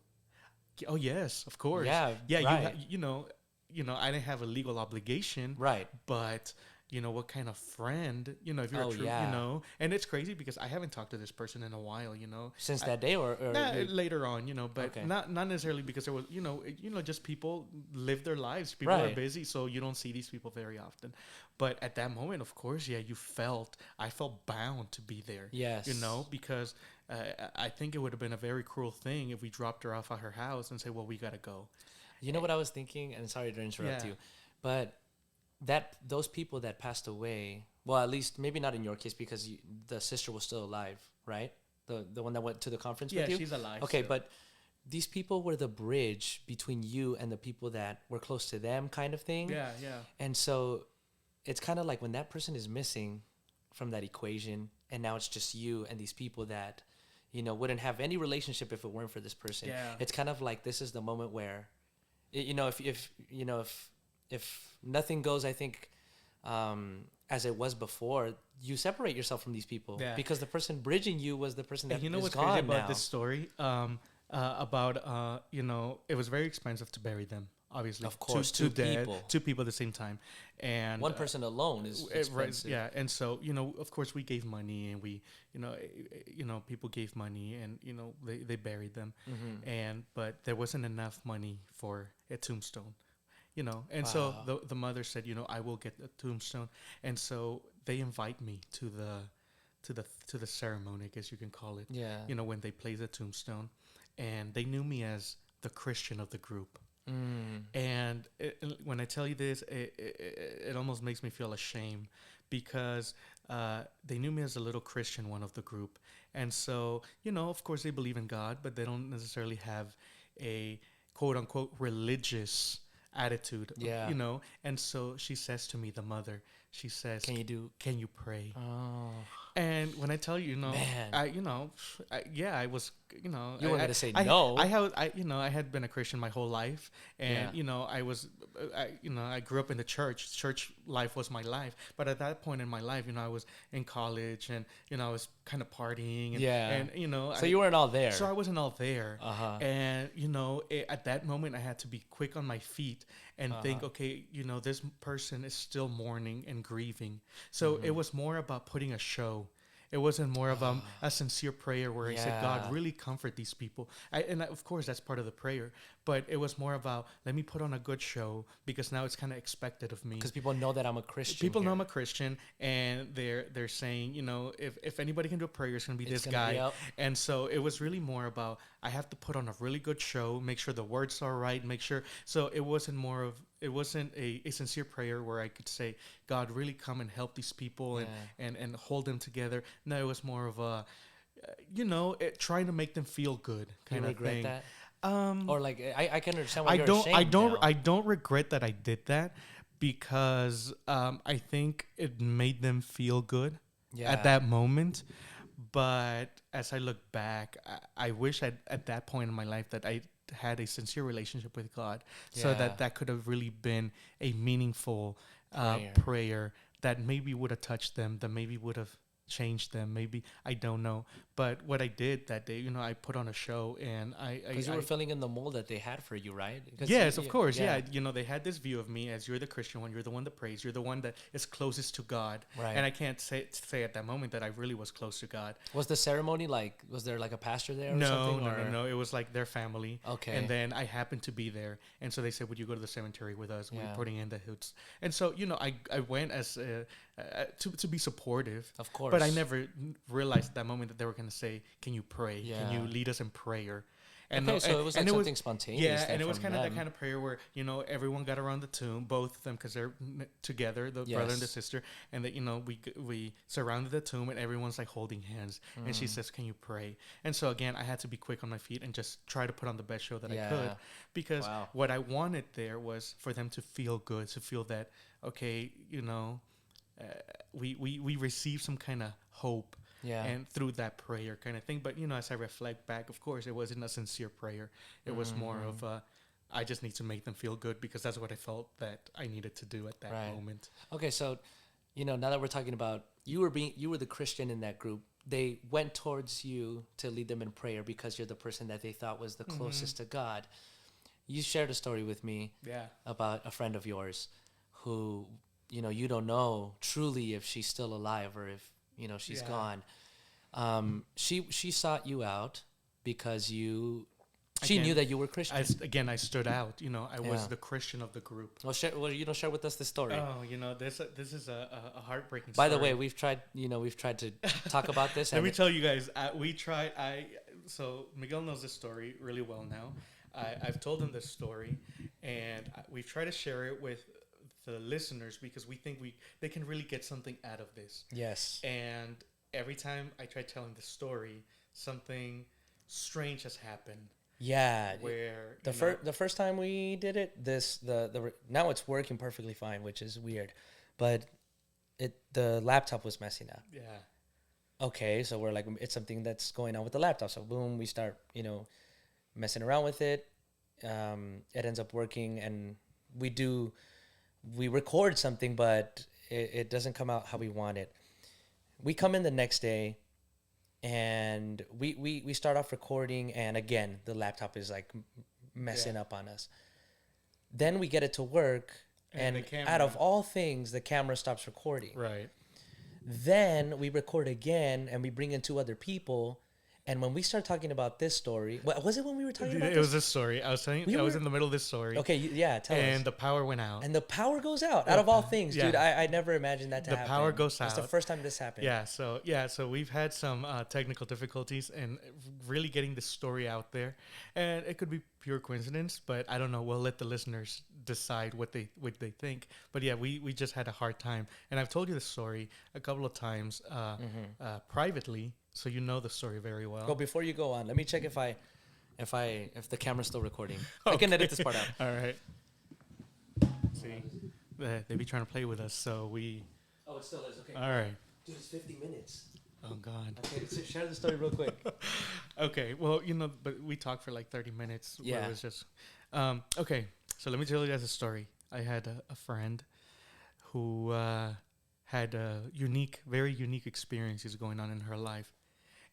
Oh yes, of course.
Yeah.
Right. I didn't have a legal obligation. Right. But what kind of friend, if you're true, and it's crazy because I haven't talked to this person in a while,
since that day or
later on, but not necessarily because there was, just people live their lives. People are busy, so you don't see these people very often. But at that moment, of course, I felt bound to be there. Yes. Because I think it would have been a very cruel thing if we dropped her off at her house and said, well, we got to go.
You know what I was thinking, and sorry to interrupt
Yeah.
you, but that those people that passed away, well, at least maybe not in your case because the sister was still alive, right? The one that went to the conference
Yeah,
with you.
she's alive.
Okay,
still.
but these people were the bridge between you and the people that were close to them, kind of thing.
Yeah, yeah.
And so it's kind of like when that person is missing from that equation, and now it's just you and these people that wouldn't have any relationship if it weren't for this person.
Yeah.
It's kind of like this is the moment where if nothing goes, I think, as it was before, you separate yourself from these people because the person bridging you was the person that
And you know
is
what's
gone
crazy about
now.
this story? About it was very expensive to bury them. Obviously,
Of course,
two
people.
two people at the same time, and
One person alone is expensive.
yeah. And so of course, we gave money, and we, people gave money, and they buried them, but there wasn't enough money for a tombstone. And so the mother said, I will get a tombstone, and so they invite me to the ceremony, I guess you can call it.
Yeah.
When they place a tombstone, and they knew me as the Christian of the group. And when I tell you this, it almost makes me feel ashamed because they knew me as a little Christian one of the group. And so, of course they believe in God, but they don't necessarily have a quote unquote religious attitude.
Yeah.
And so she says to me, the mother, she says,
Can
you pray?
Oh.
And when I tell you,
Man.
I was,
You weren't gonna say
I,
no.
I had been a Christian my whole life, and I was, I grew up in the church. Church life was my life. But at that point in my life, I was in college, and I was kind of partying, and
So you weren't all there.
So I wasn't all there,
Uh-huh.
and at that moment, I had to be quick on my feet and think, okay, this person is still mourning and grieving. So it was more about putting a show. It wasn't more of a sincere prayer where I said, God, really comfort these people. Of course, that's part of the prayer. But it was more about, let me put on a good show because now it's kind of expected of me.
Because people know that I'm a Christian.
People know I'm a Christian, and they're saying, if anybody can do a prayer, it's going to be this guy.
Yep.
And so it was really more about, I have to put on a really good show, make sure the words are right, make sure. So it wasn't a sincere prayer where I could say, God, really come and help these people and hold them together. No, it was more of a, trying to make them feel good kind of thing.
That? Or like I can understand why you're ashamed
I don't regret that I did that because I think it made them feel good at that moment. But as I look back, I wish at that point in my life that I had a sincere relationship with God, so that could have really been a meaningful prayer that maybe would have touched them, that maybe would have changed them, maybe, I don't know. But what I did that day, I put on a show, and
because you were filling in the mold that they had for you, right?
Yes, of course. Yeah. They had this view of me as, you're the Christian one, you're the one that prays, you're the one that is closest to God.
Right.
And I can't say at that moment that I really was close to God.
Was the ceremony was there like a pastor there or something?
No. It was like their family.
Okay.
And then I happened to be there, and so they said, would you go to the cemetery with us?
Yeah.
We're putting in the hoods. And so I went as to be supportive,
of course,
but I never realized at that moment that they were going to say, can you pray?
Yeah.
Can you lead us in prayer?
And so it was like something spontaneous.
Yeah, and it was kind of that kind of prayer where everyone got around the tomb, both of them, because they're together, the brother and the sister, and that we surrounded the tomb, and everyone's like holding hands, and she says, "Can you pray?" And so again, I had to be quick on my feet and just try to put on the best show that I could, because what I wanted there was for them to feel good, to feel that okay, we received some kind of hope.
Yeah.
And through that prayer kind of thing. But, as I reflect back, of course, it wasn't a sincere prayer. It was more of I just need to make them feel good because that's what I felt that I needed to do at that moment.
Okay, so, now that we're talking about you were the Christian in that group. They went towards you to lead them in prayer because you're the person that they thought was the closest to God. You shared a story with me about a friend of yours who, you don't know truly if she's still alive or if, she's gone. She sought you out because you She knew
again,
that you were Christian.
again, I stood out. I was
Yeah.
the Christian of the group.
Well, share with us the story.
Oh, this is a heartbreaking
By
story.
the way, we've tried to talk about this,
Let
and
me tell you guys, we tried. So Miguel knows this story really well now. I've told him this story, and we've tried to share it with the listeners because we think they can really get something out of this.
yes,
And every time I try telling the story, something strange has happened.
yeah.
Where
The first time we did it, now it's working perfectly fine, which is weird, but the laptop was messing up.
yeah,
Okay, so we're like, it's something that's going on with the laptop. So boom, we start messing around with it. It ends up working, and we record something, but it doesn't come out how we want it. We come in the next day, and we start off recording, and again the laptop is like messing up on us. Then we get it to work,
And the
and
camera.
out of all things, the camera stops recording.
right.
Then we record again, and we bring in two other people. And when we start talking about this story, was it when we were talking about
It
this?
was this story. I was telling you, I was in the middle of this story.
Okay, yeah, tell
And
us.
the power went out.
And the power goes out. Out of all things,
Yeah.
dude, I never imagined that to
The
happen.
power goes
It's the
out.
first time this happened.
So we've had some technical difficulties and really getting this story out there, and it could be pure coincidence, but I don't know. We'll let the listeners decide what they think. But yeah, we just had a hard time, and I've told you the story a couple of times privately, so you know the story very well.
Go before you go on. Let me check if the camera's still recording. I can edit this part out.
All right. See, they be trying to play with us, so we.
Oh, it still is. Okay.
All right.
Dude, it's 50 minutes.
Oh God.
Okay, so share the story real quick.
Okay, well, but we talked for like 30 minutes. Where
Yeah.
it was just, okay, so let me tell you guys a story. I had a friend who had very unique experiences going on in her life.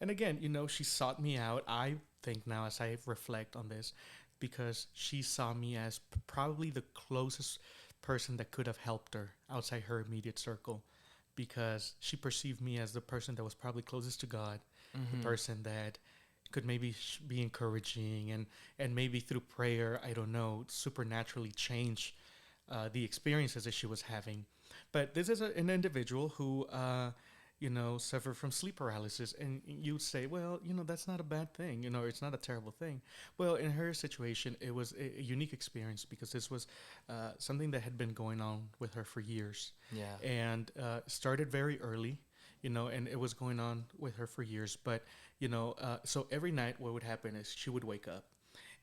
And again, she sought me out. I think now as I reflect on this, because she saw me as probably the closest person that could have helped her outside her immediate circle, because she perceived me as the person that was probably closest to God, the person that could maybe be encouraging and maybe through prayer, I don't know, supernaturally change the experiences that she was having. But this is an individual who, suffered from sleep paralysis. And you'd say, well, that's not a bad thing. It's not a terrible thing. Well, in her situation, it was a unique experience because this was something that had been going on with her for years.
Yeah.
And started very early, and it was going on with her for years. But, so every night what would happen is she would wake up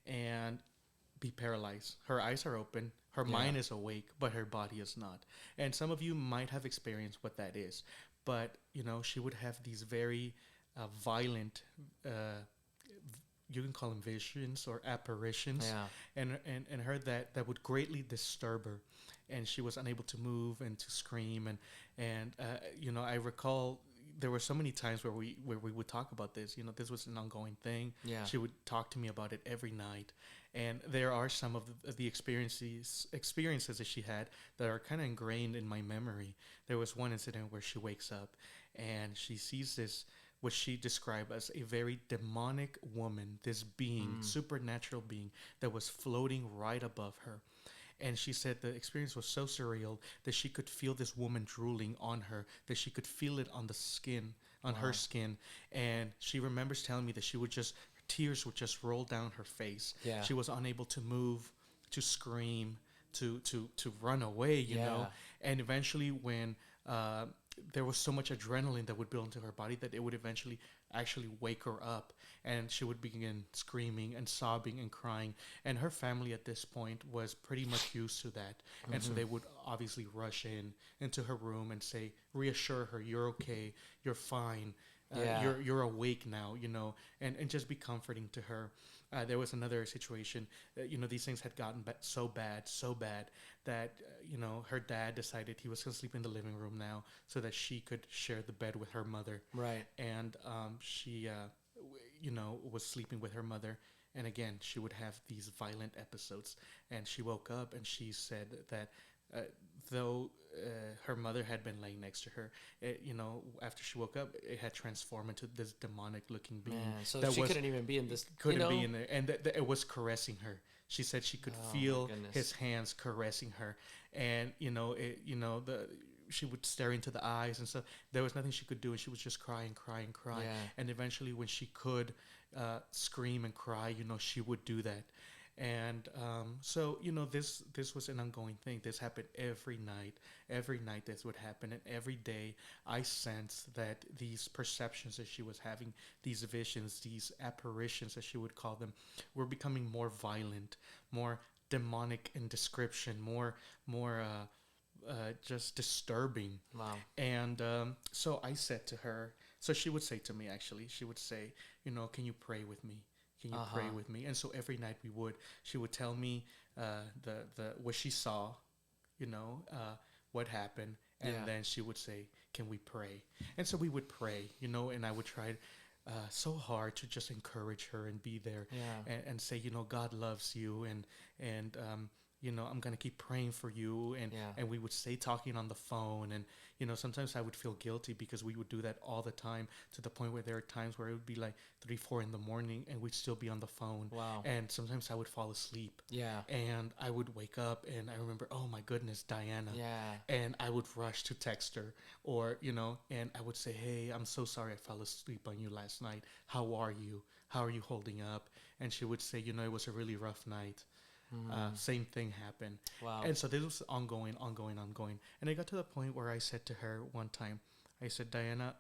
and be paralyzed. Her eyes are open. Her mind is awake, but her body is not. And some of you might have experienced what that is. But, she would have these very violent, you can call them visions or apparitions.
Yeah.
And her that would greatly disturb her. And she was unable to move and to scream. And I recall there were so many times where we would talk about this. This was an ongoing thing.
Yeah.
She would talk to me about it every night. And there are some of the experiences that she had that are kind of ingrained in my memory. There was one incident where she wakes up and she sees this, what she described as a very demonic woman, this being, supernatural being that was floating right above her. And she said the experience was so surreal that she could feel this woman drooling on her, that she could feel it on the skin, on her skin. And she remembers telling me that tears would just roll down her face.
Yeah.
She was unable to move, to scream, to run away, you know. And eventually when there was so much adrenaline that would build into her body that it would eventually actually wake her up, and she would begin screaming and sobbing and crying. And her family at this point was pretty much used to that. And so they would obviously rush into her room and say, reassure her, you're okay, you're fine. You're awake now, and just be comforting to her. There was another situation, these things had gotten so bad that, her dad decided he was going to sleep in the living room now so that she could share the bed with her mother.
Right.
And she, was sleeping with her mother. And again, she would have these violent episodes. And she woke up and she said that uh, though her mother had been laying next to her, after she woke up, it had transformed into this demonic looking being.
Man, so
That
she
was
couldn't even be in this.
couldn't be in there, and that it was caressing her. She said she could
Oh my
feel
goodness.
his hands caressing her, and the she would stare into the eyes and stuff. There was nothing she could do, and she was just crying, crying, crying.
Yeah.
And eventually, when she could scream and cry, she would do that. And so this was an ongoing thing. This happened every night. Every night this would happen, and every day I sensed that these perceptions that she was having, these visions, these apparitions, as she would call them, were becoming more violent, more demonic in description, more just disturbing.
Wow.
And so I said to her, so she would say to me, actually, she would say, can you pray with me? Can you pray with me? And so every night she would tell me the what she saw, what happened, and then she would say, can we pray? And so we would pray, and I would try so hard to just encourage her and be there, and say, God loves you, and I'm gonna keep praying for you, and we would stay talking on the phone, and sometimes I would feel guilty because we would do that all the time, to the point where there are times where it would be like 3-4 in the morning and we'd still be on the phone.
Wow.
And sometimes I would fall asleep.
Yeah.
And I would wake up and I remember, oh my goodness, Diana.
Yeah.
And I would rush to text her, or and I would say, hey, I'm so sorry I fell asleep on you last night. How are you? How are you holding up? And she would say, it was a really rough night. Same thing happened.
Wow.
And so this was ongoing. And I got to the point where I said to her one time, I said, Diana,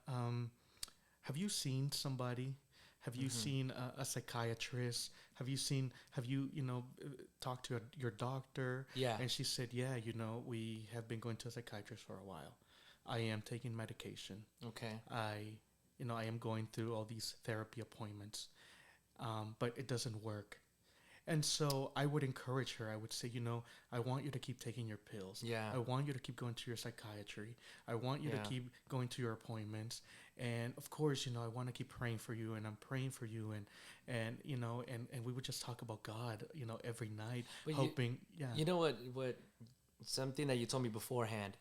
have you seen somebody? Have you seen a psychiatrist? Have you talked to your doctor?
Yeah.
And she said, yeah, we have been going to a psychiatrist for a while. I am taking medication.
Okay.
I am going through all these therapy appointments, but it doesn't work. And so I would encourage her. I would say, I want you to keep taking your pills.
Yeah.
I want you to keep going to your psychiatry. I want you to keep going to your appointments. And of course, I want to keep praying for you, and I'm praying for you. And we would just talk about God, every night,
But
hoping.
You know what something that you told me beforehand,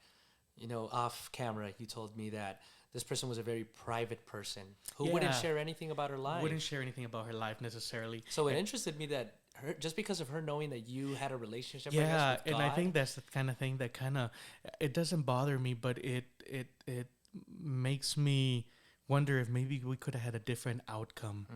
off camera, you told me that this person was a very private person who wouldn't share anything about her life.
Wouldn't share anything about her life necessarily.
So it interested me that just because of her knowing that you had a relationship,
yeah,
I guess, with
and
God,
I think that's the kind of thing that it doesn't bother me, but it makes me wonder if maybe we could have had a different outcome.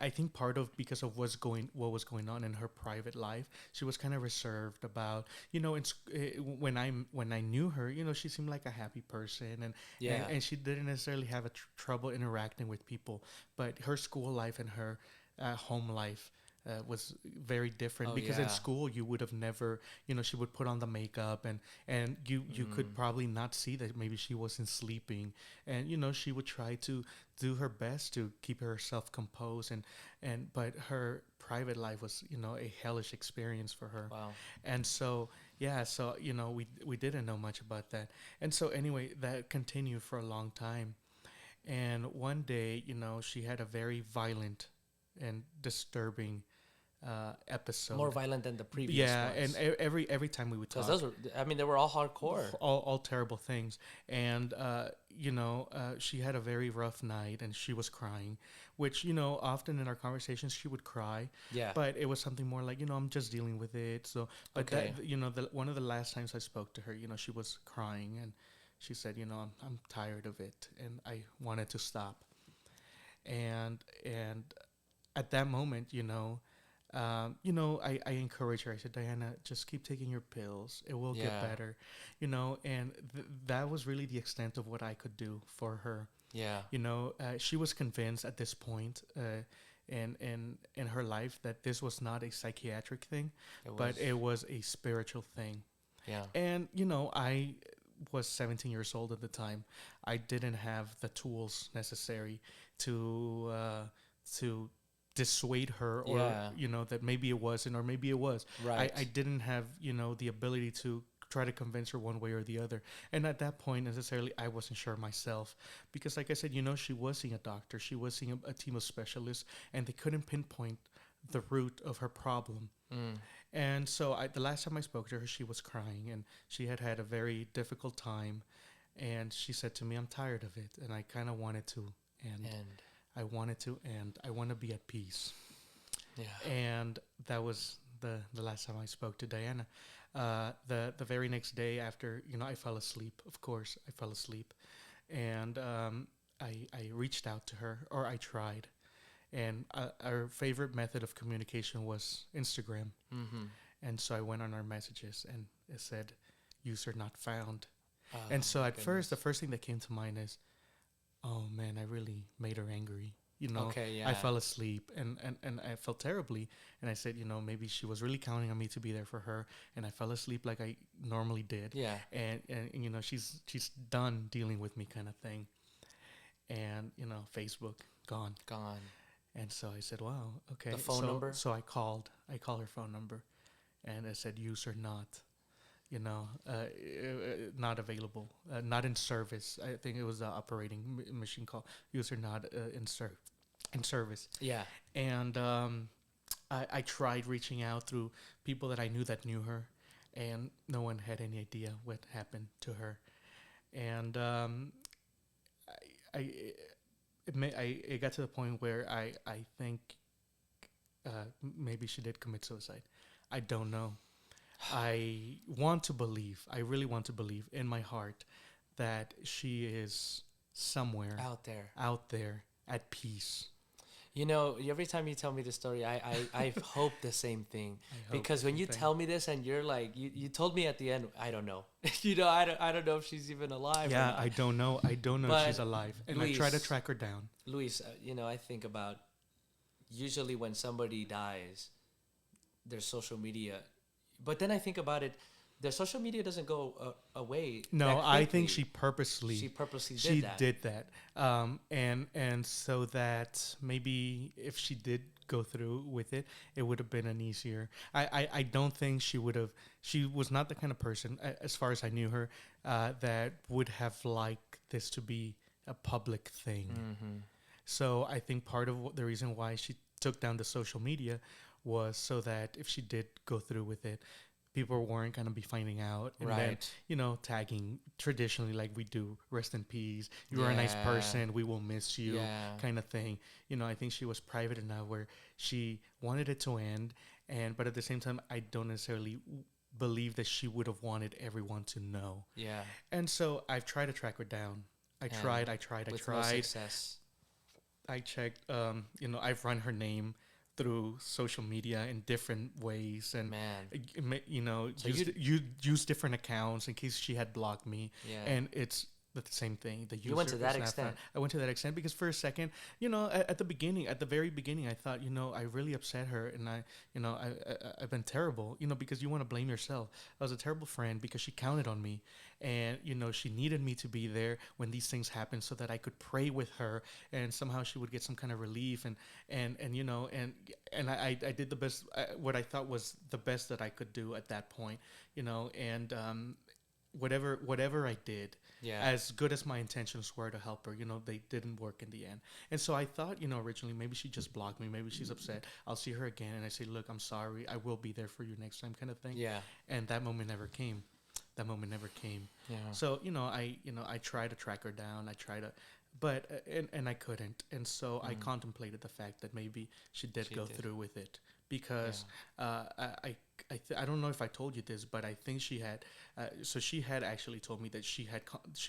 I think part of because of what was going on in her private life, she was kind of reserved about, when I knew her, she seemed like a happy person, and she didn't necessarily have trouble interacting with people, but her school life and her home life was very different, because in school you would have never, she would put on the makeup, and you could probably not see that maybe she wasn't sleeping, and she would try to do her best to keep herself composed, but her private life was a hellish experience for her.
Wow.
And so we didn't know much about that, and so anyway, that continued for a long time. And one day, she had a very violent and disturbing episode.
More violent than the previous ones.
And every time we would talk,
because those were, they were all hardcore.
all terrible things. And she had a very rough night, and she was crying, which often in our conversations she would cry.
Yeah.
But it was something more like, I'm just dealing with it. So, but
Okay.
that one of the last times I spoke to her, she was crying, and she said, I'm tired of it, and I wanted to stop. And at that moment, I encouraged her. I said, Diana, just keep taking your pills. It will get better, and that was really the extent of what I could do for her.
Yeah.
She was convinced at this point in her life that this was not a psychiatric thing, but it was a spiritual thing.
Yeah.
And, I was 17 years old at the time. I didn't have the tools necessary to dissuade her, or that maybe it wasn't, or maybe it was.
Right.
I didn't have the ability to try to convince her one way or the other, and at that point necessarily I wasn't sure myself, because like I said, she was seeing a doctor, she was seeing a team of specialists, and they couldn't pinpoint the root of her problem. And so the last time I spoke to her, she was crying and she had had a very difficult time. And she said to me, I'm tired of it. And I kind of wanted to end.
And
I wanted to end. I want to be at peace.
yeah.
And that was the last time I spoke to Diana. The very next day after, I fell asleep. Of course, I fell asleep. And I reached out to her, or I tried. And our favorite method of communication was Instagram.
Mm-hmm.
And so I went on our messages and it said, user not found.
Oh,
And so
my
at first, the
goodness.
first thing that came to mind is, oh man, I really made her angry.
Okay,
I
yeah.
fell asleep and I felt terribly. And I said, maybe she was really counting on me to be there for her. And I fell asleep like I normally did.
Yeah.
And she's done dealing with me kind of thing. And, Facebook gone.
Gone.
And so I said, wow, okay.
The phone number?
So I called her phone number and it said user not, not available, not in service. I think it was the operating machine call, user not in service.
Yeah.
And I tried reaching out through people that I knew that knew her, and no one had any idea what happened to her. And I it got to the point where I think maybe she did commit suicide. I don't know. I want to believe, I really want to believe in my heart that she is somewhere
Out there.
out there at peace.
Every time you tell me this story, I hope the same thing.
I hope
Because
the
when
same
you
thing.
tell me this and you're like, you told me at the end, I don't know. I don't know if she's even alive or
Yeah,
not.
I don't know. I don't know if
But
she's alive. And I try to
Luis,
track her down.
Luis, I think about usually when somebody dies, their social media. But then I think about it, their social media doesn't go away.
No,
that
I think
quickly.
she
purposely
she
did that.
did that. And so that maybe if she did go through with it, it would have been an easier. I don't think she would have. She was not the kind of person, as far as I knew her, that would have liked this to be a public thing.
Mm-hmm.
So I think part of the reason why she took down the social media was so that if she did go through with it, people weren't going to be finding out. And then,
Right.
tagging traditionally like we do, rest in peace, you are a nice
Yeah.
person, we will miss you,
Yeah.
kind of thing. I think she was private enough where she wanted it to end. But at the same time, I don't necessarily believe that she would have wanted everyone to know.
Yeah.
And so I've tried to track her down. I
And
tried.
With no success.
I checked, I've run her name through social media in different ways and,
Man.
So
So
use different accounts in case she had blocked me.
Yeah.
And it's the same thing. The
You went
user
to that
was not
extent.
found. I went to that extent because for a second, at the beginning, at the very beginning, I thought, I really upset her and I've been terrible, because you want to blame yourself. I was a terrible friend because she counted on me and, she needed me to be there when these things happened so that I could pray with her and somehow she would get some kind of relief and I did the best, what I thought was the best that I could do at that point, and whatever I did,
Yeah.
as good as my intentions were to help her, they didn't work in the end. And so I thought, originally maybe she just blocked me, maybe she's upset. I'll see her again and I say, look, I'm sorry, I will be there for you next time, kind of thing.
Yeah.
And that moment never came.
Yeah.
So I try to track her down. I try to, but and I couldn't. And so I contemplated the fact that maybe she did
She
go
did.
through with it because I don't know if I told you this, but I think she had. So she had actually told me that she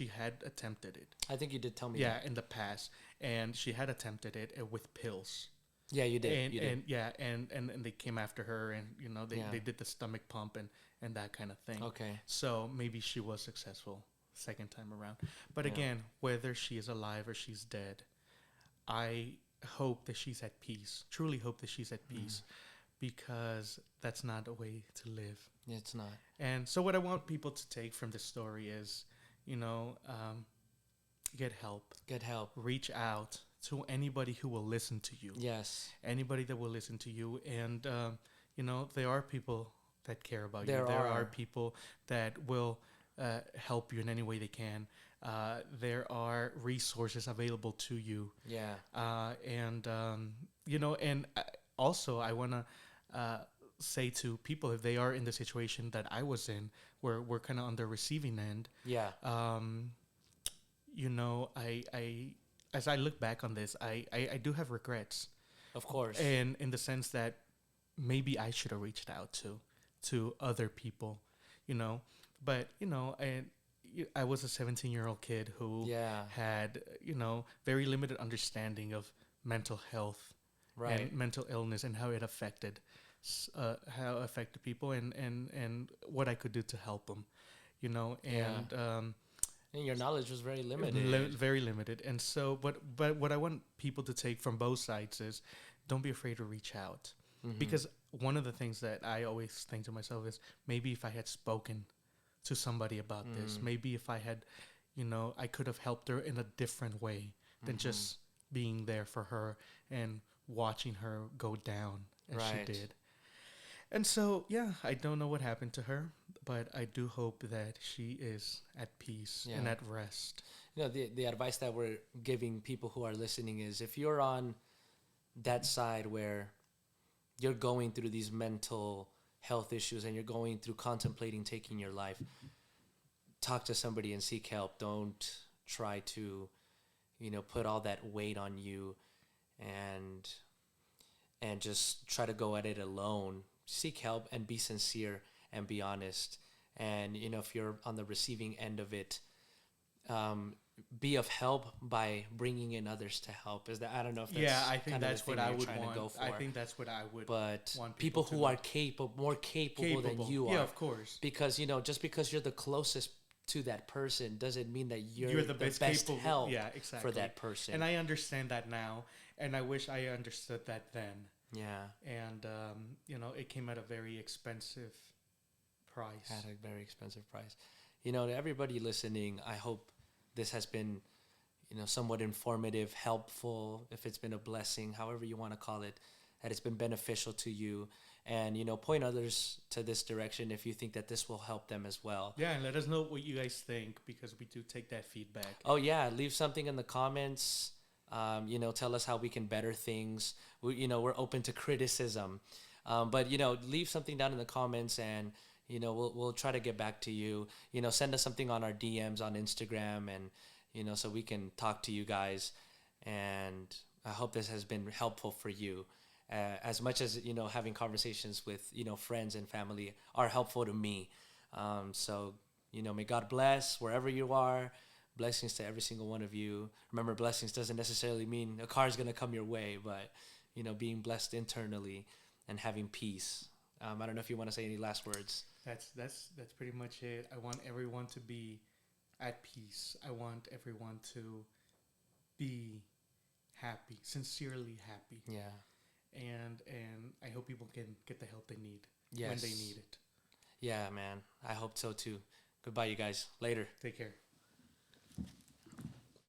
had attempted it.
I think you did tell me.
Yeah,
That.
in the past, and she had attempted it with pills.
Yeah, you did.
And
You did.
and yeah, and they came after her, and they,
Yeah.
they did the stomach pump and that kind of thing.
Okay.
So maybe she was successful second time around. But
Yeah.
again, whether she is alive or she's dead, I hope that she's at peace. Truly hope that she's at peace because that's not a way to live.
It's not.
And so what I want people to take from this story is, get help.
Get help.
Reach out to anybody who will listen to you.
Yes.
Anybody that will listen to you. And, there are people that care about you.
There
There
are.
are people that will help you in any way they can. There are resources available to you.
Yeah.
And also I want to say to people if they are in the situation that I was in, where we're kind of on the receiving end.
Yeah.
You know, I as I look back on this, I do have regrets,
Of course.
and in the sense that maybe I should have reached out to other people, you know, but you know, and I was a 17-year-old kid who
Yeah.
had, you know, very limited understanding of mental health
Right.
and mental illness and how it affected people, and what I could do to help them, you know, and
And your knowledge was very limited.
very limited. And so, but what I want people to take from both sides is, don't be afraid to reach out,
Mm-hmm.
because one of the things that I always think to myself is, maybe if I had spoken to somebody about this, maybe if I had, you know, I could have helped her in a different way than just being there for her and watching her go down as she
Right.
did. And so, yeah, I don't know what happened to her, but I do hope that she is at peace and
Yeah.
at rest.
You know, the advice that we're giving people who are listening is, if you're on that side where you're going through these mental health issues and you're going through contemplating taking your life, talk to somebody and seek help. Don't try to, you know, put all that weight on you and just try to go at it alone. Seek help and be sincere and be honest. And, you know, if you're on the receiving end of it, be of help by bringing in others to help. Is that, I don't know if that's
Yeah, I think
kind of
that's
the thing
what I
you're
would
trying
want.
to go for.
I think that's what I would
But
want
people
to
who
know.
are more capable than you are.
Yeah, of course.
Because, you know, just because you're the closest to that person doesn't mean that
You're the best capable.
help
Yeah, exactly.
for that person.
And I understand that now, and I wish I understood that then.
Yeah,
And you know, it came at a very expensive price.
at a very expensive price. You know, to everybody listening, I hope this has been, you know, somewhat informative, helpful, if it's been a blessing, however you want to call it, that it's been beneficial to you. And, you know, point others to this direction if you think that this will help them as well.
Yeah, and let us know what you guys think, because we do take that feedback.
Oh, yeah, leave something in the comments. You know, tell us how we can better things. You know, we're open to criticism. But, you know, leave something down in the comments, and, you know, we'll try to get back to you. You know, send us something on our DMs on Instagram, and, you know, so we can talk to you guys. And I hope this has been helpful for you. As much as, you know, having conversations with, you know, friends and family are helpful to me. So, you know, may God bless wherever you are. Blessings to every single one of you. Remember, blessings doesn't necessarily mean a car is going to come your way, but, you know, being blessed internally and having peace. I don't know if you want to say any last words.
That's pretty much it. I want everyone to be at peace. I want everyone to be happy, sincerely happy.
Yeah.
And I hope people can get the help they need
Yes.
when they need it.
Yeah, man. I hope so too. Goodbye, you guys. Later.
Take care.